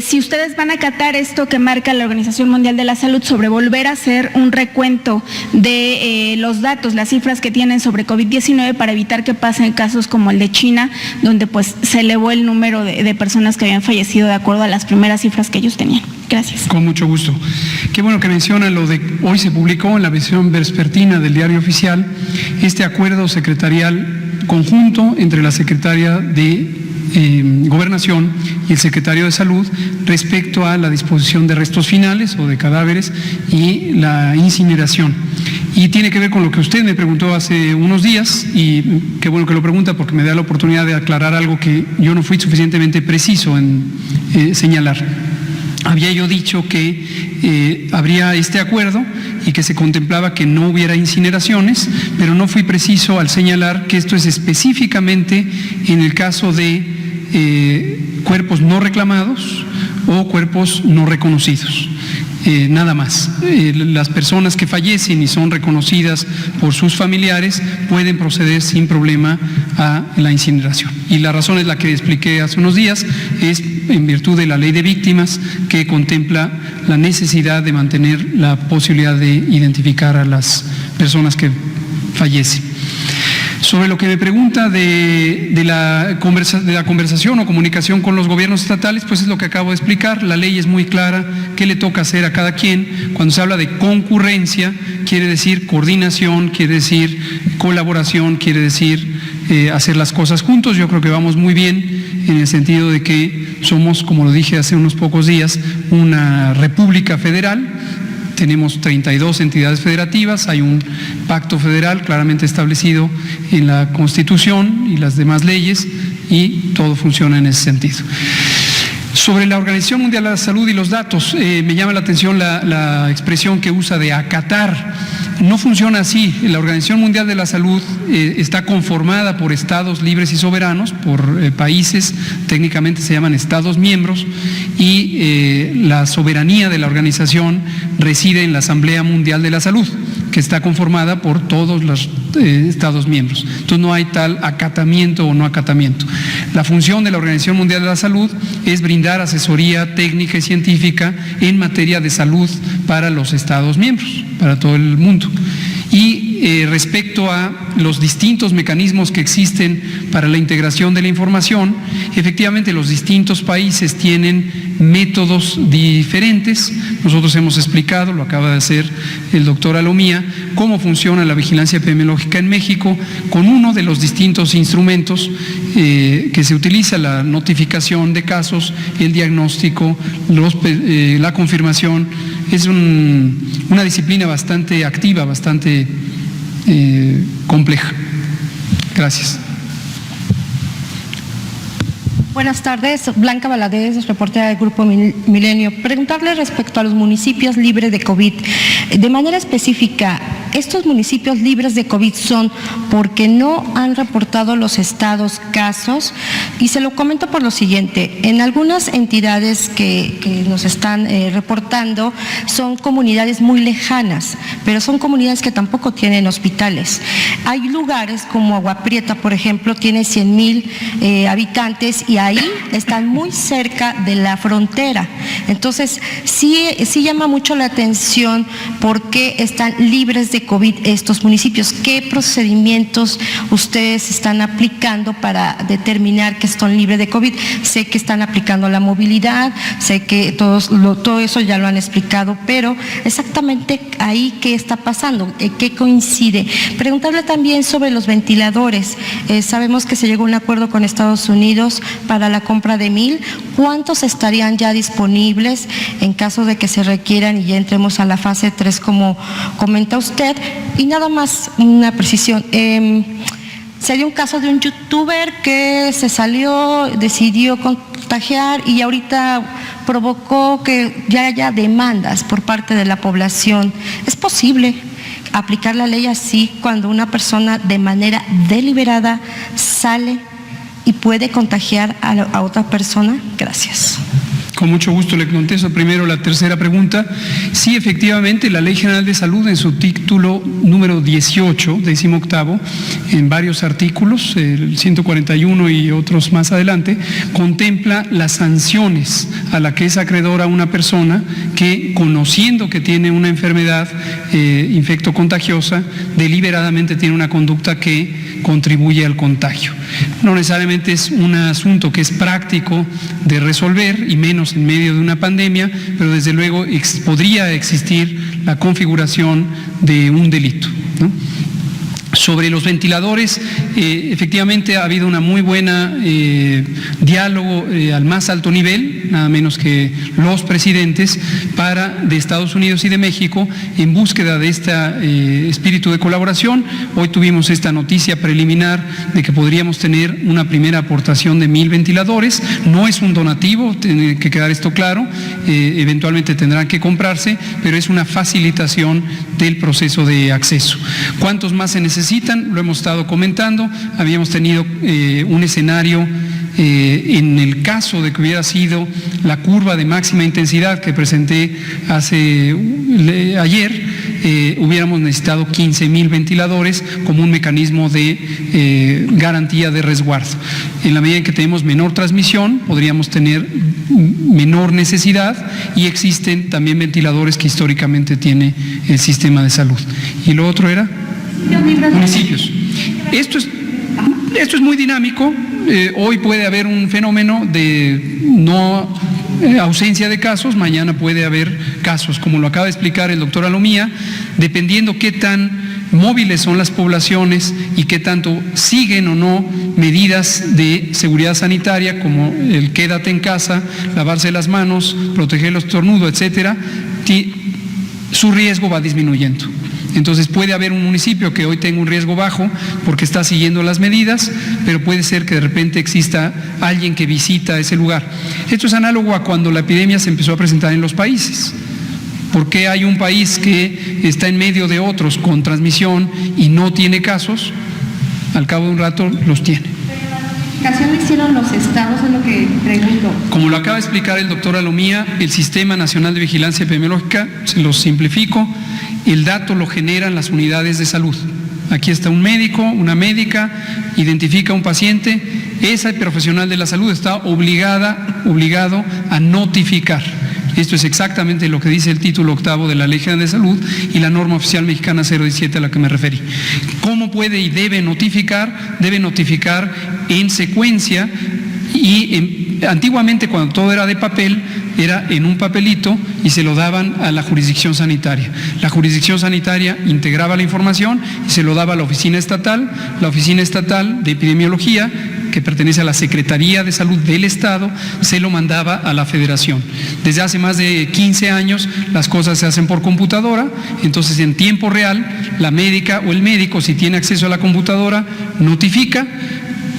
si ustedes van a acatar esto que marca la Organización Mundial de la Salud sobre volver a hacer un recuento de los datos, las cifras que tienen sobre COVID-19 para evitar que pasen casos como el de China, donde pues se elevó el número de personas que habían fallecido de acuerdo a las primeras cifras que ellos tenían. Gracias. Con mucho gusto. Qué bueno que menciona lo de hoy se publicó en la versión vespertina del Diario Oficial este acuerdo secretarial conjunto entre la Secretaria de Gobernación y el Secretario de Salud respecto a la disposición de restos finales o de cadáveres y la incineración. Y tiene que ver con lo que usted me preguntó hace unos días, y qué bueno que lo pregunta porque me da la oportunidad de aclarar algo que yo no fui suficientemente preciso en señalar. Había yo dicho que habría este acuerdo y que se contemplaba que no hubiera incineraciones, pero no fui preciso al señalar que esto es específicamente en el caso de cuerpos no reclamados o cuerpos no reconocidos. Nada más. Las personas que fallecen y son reconocidas por sus familiares pueden proceder sin problema a la incineración. Y la razón es la que expliqué hace unos días, es en virtud de la ley de víctimas que contempla la necesidad de mantener la posibilidad de identificar a las personas que fallecen. Sobre lo que me pregunta de la conversación o comunicación con los gobiernos estatales, pues es lo que acabo de explicar. La ley es muy clara, qué le toca hacer a cada quien. Cuando se habla de concurrencia, quiere decir coordinación, quiere decir colaboración, quiere decir hacer las cosas juntos. Yo creo que vamos muy bien en el sentido de que somos, como lo dije hace unos pocos días, una república federal. Tenemos 32 entidades federativas, hay un pacto federal claramente establecido en la Constitución y las demás leyes, y todo funciona en ese sentido. Sobre la Organización Mundial de la Salud y los datos, me llama la atención la expresión que usa de acatar. No funciona así. La Organización Mundial de la Salud está conformada por estados libres y soberanos, por países, técnicamente se llaman estados miembros, y la soberanía de la organización reside en la Asamblea Mundial de la Salud, que está conformada por todos los estados miembros. Entonces no hay tal acatamiento o no acatamiento. La función de la Organización Mundial de la Salud es brindar asesoría técnica y científica en materia de salud para los estados miembros, para todo el mundo. Y respecto a los distintos mecanismos que existen para la integración de la información, efectivamente los distintos países tienen métodos diferentes. Nosotros hemos explicado, lo acaba de hacer el doctor Alomía, cómo funciona la vigilancia epidemiológica en México con uno de los distintos instrumentos que se utiliza: la notificación de casos, el diagnóstico, la confirmación. Es una disciplina bastante activa, bastante compleja. Gracias. Buenas tardes, Blanca Valadez, reportera del Grupo Milenio. Preguntarle respecto a los municipios libres de COVID. De manera específica, ¿estos municipios libres de COVID son porque no han reportado los estados casos? Y se lo comento por lo siguiente: en algunas entidades que nos están reportando son comunidades muy lejanas, pero son comunidades que tampoco tienen hospitales. Hay lugares como Agua Prieta, por ejemplo, tiene 100,000 habitantes y ahí están muy cerca de la frontera. Entonces, sí llama mucho la atención por qué están libres de COVID estos municipios. ¿Qué procedimientos ustedes están aplicando para determinar que están libres de COVID? Sé que están aplicando la movilidad, sé que todo eso ya lo han explicado, pero exactamente ahí qué está pasando, qué coincide. Preguntarle también sobre los ventiladores. Sabemos que se llegó a un acuerdo con Estados Unidos para la compra de 1,000. ¿Cuántos estarían ya disponibles en caso de que se requieran y ya entremos a la fase 3, como comenta usted? Y nada más una precisión. Se dio un caso de un youtuber que se salió, decidió contagiar y ahorita provocó que ya haya demandas por parte de la población. ¿Es posible aplicar la ley así cuando una persona de manera deliberada sale y puede contagiar a otra persona? Gracias. Con mucho gusto le contesto primero la tercera pregunta. Sí, efectivamente, la Ley General de Salud en su título número 18, 18º, en varios artículos, el 141 y otros más adelante, contempla las sanciones a la que es acreedora una persona que, conociendo que tiene una enfermedad infectocontagiosa, deliberadamente tiene una conducta que contribuye al contagio. No necesariamente es un asunto que es práctico de resolver, y menos en medio de una pandemia, pero desde luego podría existir la configuración de un delito, ¿no? Sobre los ventiladores, efectivamente ha habido una muy buena diálogo al más alto nivel, nada menos que los presidentes de Estados Unidos y de México, en búsqueda de este espíritu de colaboración. Hoy tuvimos esta noticia preliminar de que podríamos tener una primera aportación de 1,000 ventiladores. No es un donativo, tiene que quedar esto claro, eventualmente tendrán que comprarse, pero es una facilitación del proceso de acceso. ¿Cuántos más se necesitan? Lo hemos estado comentando. Habíamos tenido un escenario en el caso de que hubiera sido la curva de máxima intensidad que presenté ayer, hubiéramos necesitado 15,000 ventiladores como un mecanismo de garantía de resguardo. En la medida en que tenemos menor transmisión, podríamos tener menor necesidad, y existen también ventiladores que históricamente tiene el sistema de salud. ¿Y lo otro era? Municipios. Esto es muy dinámico. Hoy puede haber un fenómeno de ausencia de casos, mañana puede haber casos, como lo acaba de explicar el doctor Alomía, dependiendo qué tan móviles son las poblaciones y qué tanto siguen o no medidas de seguridad sanitaria, como el quédate en casa, lavarse las manos, proteger el estornudo, etcétera. Su riesgo va disminuyendo. Entonces puede haber un municipio que hoy tenga un riesgo bajo porque está siguiendo las medidas, pero puede ser que de repente exista alguien que visita ese lugar. Esto es análogo a cuando la epidemia se empezó a presentar en los países. ¿Por qué hay un país que está en medio de otros con transmisión y no tiene casos? Al cabo de un rato los tiene. ¿Qué hicieron los estados? Es lo que pregunto. Como lo acaba de explicar el doctor Alomía, el Sistema Nacional de Vigilancia Epidemiológica, se los simplifico, el dato lo generan las unidades de salud. Aquí está un médico, una médica, identifica a un paciente, ese profesional de la salud está obligado a notificar. Esto es exactamente lo que dice el título 8º de la Ley General de Salud y la norma oficial mexicana 017 a la que me referí. ¿Cómo puede y debe notificar? Debe notificar en secuencia y antiguamente, cuando todo era de papel, era en un papelito y se lo daban a la jurisdicción sanitaria. La jurisdicción sanitaria integraba la información y se lo daba a la oficina estatal de epidemiología, que pertenece a la Secretaría de Salud del Estado, se lo mandaba a la Federación. Desde hace más de 15 años las cosas se hacen por computadora, entonces en tiempo real la médica o el médico, si tiene acceso a la computadora, notifica,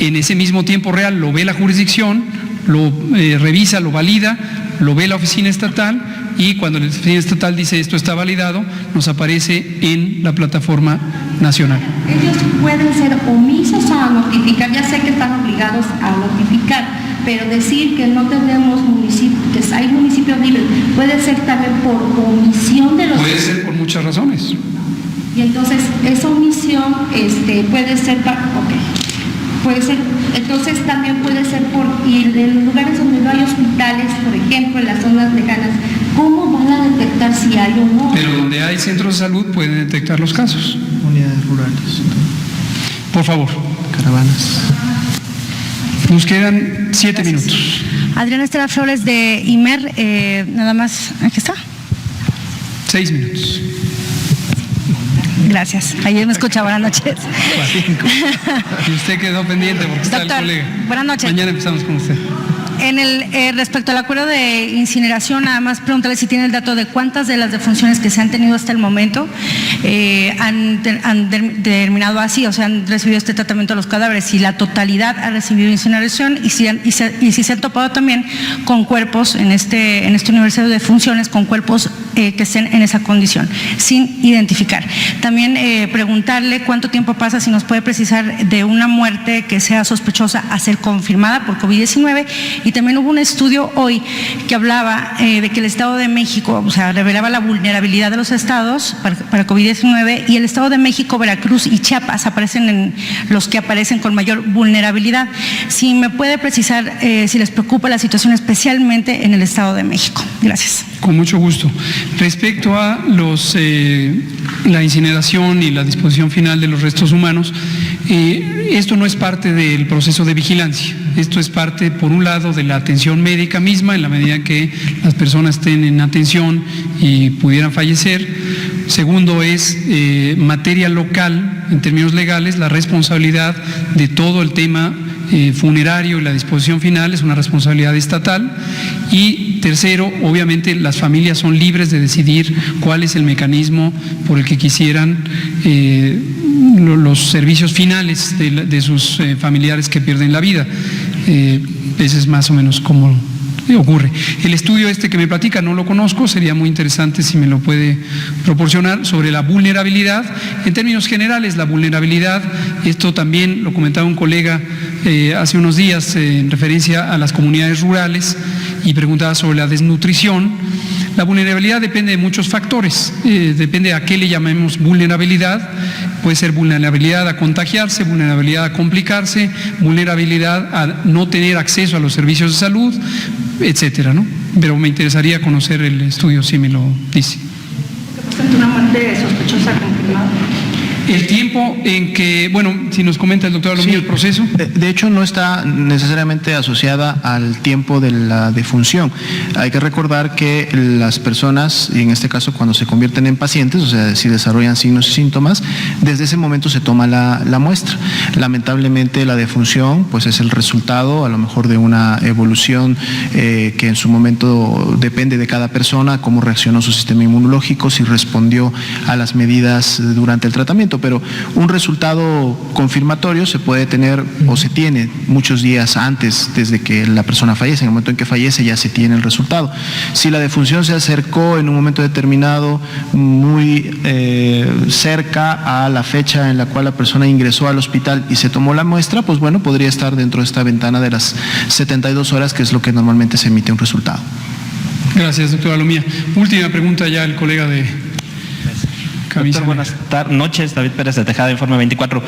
en ese mismo tiempo real lo ve la jurisdicción, lo revisa, lo valida, lo ve la oficina estatal y cuando la oficina estatal dice esto está validado, nos aparece en la plataforma nacional. Ellos pueden ser omisos a notificar, ya sé que están obligados a notificar, pero decir que no tenemos municipios, que hay municipios libres, puede ser también por omisión de los... Puede ser por muchas razones. Y entonces esa omisión puede ser puede ser, entonces también puede ser y en lugares donde no hay hospitales, por ejemplo, en las zonas lejanas, ¿cómo van a detectar si hay o no? Pero donde hay centros de salud pueden detectar los casos. Unidades rurales. Por favor. Caravanas. Nos quedan 7 minutos. Adriana Estela Flores de IMER, nada más, aquí está. 6 minutos. Gracias. Ayer me escuchaba. Buenas noches. Y usted quedó pendiente porque está Doctor, el colega. buenas noches. Mañana empezamos con usted. Respecto al acuerdo de incineración, nada más preguntarle si tiene el dato de cuántas de las defunciones que se han tenido hasta el momento han terminado así, o sea, han recibido este tratamiento de los cadáveres, si la totalidad ha recibido incineración y si se han topado también con cuerpos en este universo de defunciones, con cuerpos que estén en esa condición, sin identificar. También preguntarle cuánto tiempo pasa, si nos puede precisar, de una muerte que sea sospechosa a ser confirmada por COVID-19. Y también hubo un estudio hoy que hablaba de que el Estado de México, o sea, revelaba la vulnerabilidad de los estados para COVID-19 y el Estado de México, Veracruz y Chiapas aparecen en los que aparecen con mayor vulnerabilidad. Si me puede precisar si les preocupa la situación especialmente en el Estado de México. Gracias. Con mucho gusto. Respecto a la incineración y la disposición final de los restos humanos, esto no es parte del proceso de vigilancia. Esto es parte, por un lado, de la atención médica misma, en la medida que las personas estén en atención y pudieran fallecer. Segundo, es materia local, en términos legales, la responsabilidad de todo el tema funerario y la disposición final es una responsabilidad estatal. Y tercero, obviamente las familias son libres de decidir cuál es el mecanismo por el que quisieran los servicios finales de sus familiares que pierden la vida. Ese es más o menos como ocurre. El estudio que me platica no lo conozco, sería muy interesante si me lo puede proporcionar, sobre la vulnerabilidad. En términos generales, la vulnerabilidad, esto también lo comentaba un colega hace unos días en referencia a las comunidades rurales y preguntaba sobre la desnutrición. La vulnerabilidad depende de muchos factores, depende a qué le llamemos vulnerabilidad. Puede ser vulnerabilidad a contagiarse, vulnerabilidad a complicarse, vulnerabilidad a no tener acceso a los servicios de salud, etcétera, ¿no? Pero me interesaría conocer el estudio si me lo dice. ¿Una muerte sospechosa confirmada? El tiempo en que, bueno, si nos comenta el doctor Alomía, sí, el proceso. De hecho, no está necesariamente asociada al tiempo de la defunción. Hay que recordar que las personas, y en este caso cuando se convierten en pacientes, o sea, si desarrollan signos y síntomas, desde ese momento se toma la muestra. Lamentablemente la defunción pues es el resultado a lo mejor de una evolución que en su momento depende de cada persona, cómo reaccionó su sistema inmunológico, si respondió a las medidas durante el tratamiento. momento, pero un resultado confirmatorio se puede tener o se tiene muchos días antes, desde que la persona fallece. En el momento en que fallece ya se tiene el resultado. Si la defunción se acercó en un momento determinado muy cerca a la fecha en la cual la persona ingresó al hospital y se tomó la muestra, pues bueno, podría estar dentro de esta ventana de las 72 horas, que es lo que normalmente se emite un resultado. Gracias, doctora Lomía. Última pregunta ya el colega de camisa. Doctor, buenas noches. David Pérez de Tejada, Informe 24.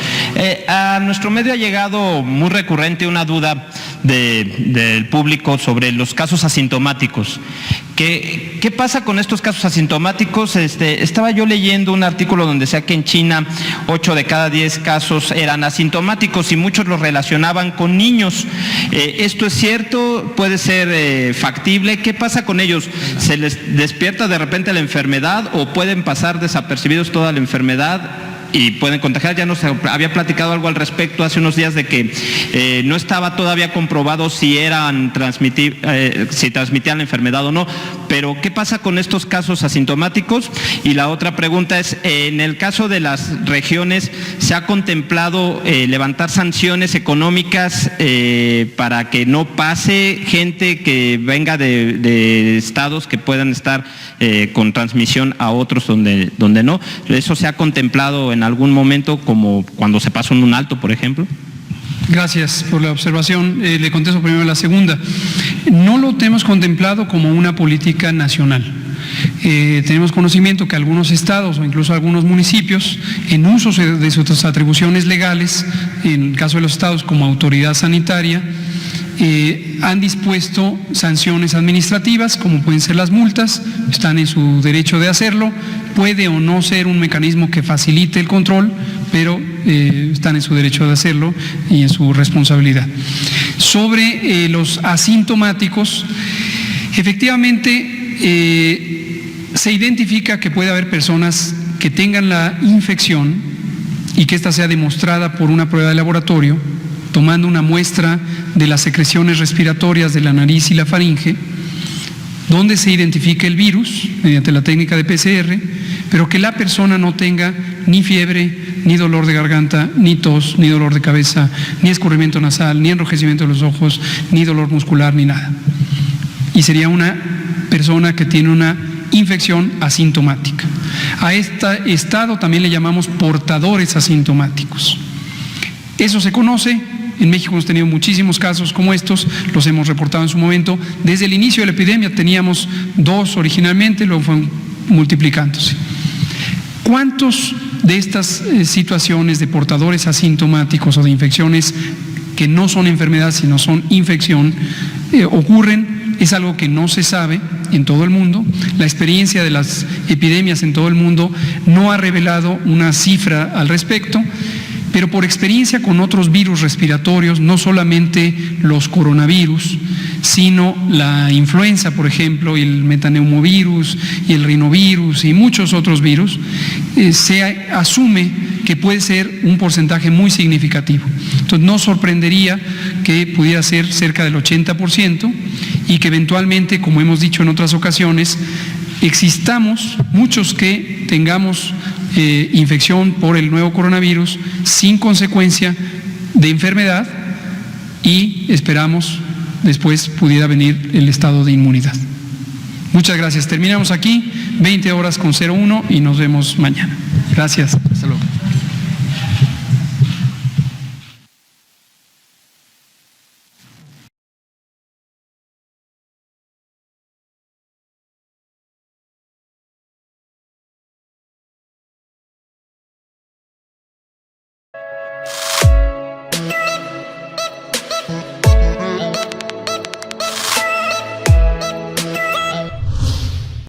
A nuestro medio ha llegado muy recurrente una duda del público sobre los casos asintomáticos. ¿Qué pasa con estos casos asintomáticos? Estaba yo leyendo un artículo donde decía que en China 8 de cada 10 casos eran asintomáticos y muchos los relacionaban con niños. ¿Esto es cierto? ¿Puede ser factible? ¿Qué pasa con ellos? ¿Se les despierta de repente la enfermedad o pueden pasar desapercibidos toda la enfermedad y pueden contagiar? Ya nos había platicado algo al respecto hace unos días de que no estaba todavía comprobado si si transmitían la enfermedad o no, pero ¿qué pasa con estos casos asintomáticos? Y la otra pregunta es, en el caso de las regiones, ¿se ha contemplado levantar sanciones económicas para que no pase gente que venga de estados que puedan estar con transmisión a otros donde no? ¿Eso se ha contemplado en algún momento, como cuando se pasó en un alto, por ejemplo? Gracias por la observación. Le contesto primero la segunda. No lo tenemos contemplado como una política nacional. Tenemos conocimiento que algunos estados o incluso algunos municipios, en uso de sus atribuciones legales, en el caso de los estados como autoridad sanitaria, han dispuesto sanciones administrativas, como pueden ser las multas, están en su derecho de hacerlo, puede o no ser un mecanismo que facilite el control, pero están en su derecho de hacerlo y en su responsabilidad. Sobre los asintomáticos, efectivamente se identifica que puede haber personas que tengan la infección y que ésta sea demostrada por una prueba de laboratorio, tomando una muestra de las secreciones respiratorias de la nariz y la faringe, donde se identifica el virus mediante la técnica de PCR, pero que la persona no tenga ni fiebre, ni dolor de garganta, ni tos, ni dolor de cabeza, ni escurrimiento nasal, ni enrojecimiento de los ojos, ni dolor muscular, ni nada. Y sería una persona que tiene una infección asintomática. A este estado también le llamamos portadores asintomáticos. Eso se conoce. En México hemos tenido muchísimos casos como estos, los hemos reportado en su momento. Desde el inicio de la epidemia teníamos 2 originalmente, luego fueron multiplicándose. ¿Cuántos de estas situaciones de portadores asintomáticos o de infecciones que no son enfermedad sino son infección ocurren? Es algo que no se sabe en todo el mundo. La experiencia de las epidemias en todo el mundo no ha revelado una cifra al respecto, pero por experiencia con otros virus respiratorios, no solamente los coronavirus, sino la influenza, por ejemplo, y el metaneumovirus y el rinovirus y muchos otros virus, se asume que puede ser un porcentaje muy significativo. Entonces no sorprendería que pudiera ser cerca del 80% y que eventualmente, como hemos dicho en otras ocasiones, existamos muchos que tengamos infección por el nuevo coronavirus sin consecuencia de enfermedad y esperamos después pudiera venir el estado de inmunidad. Muchas gracias. Terminamos aquí, 20:01 y nos vemos mañana. Gracias. Hasta luego.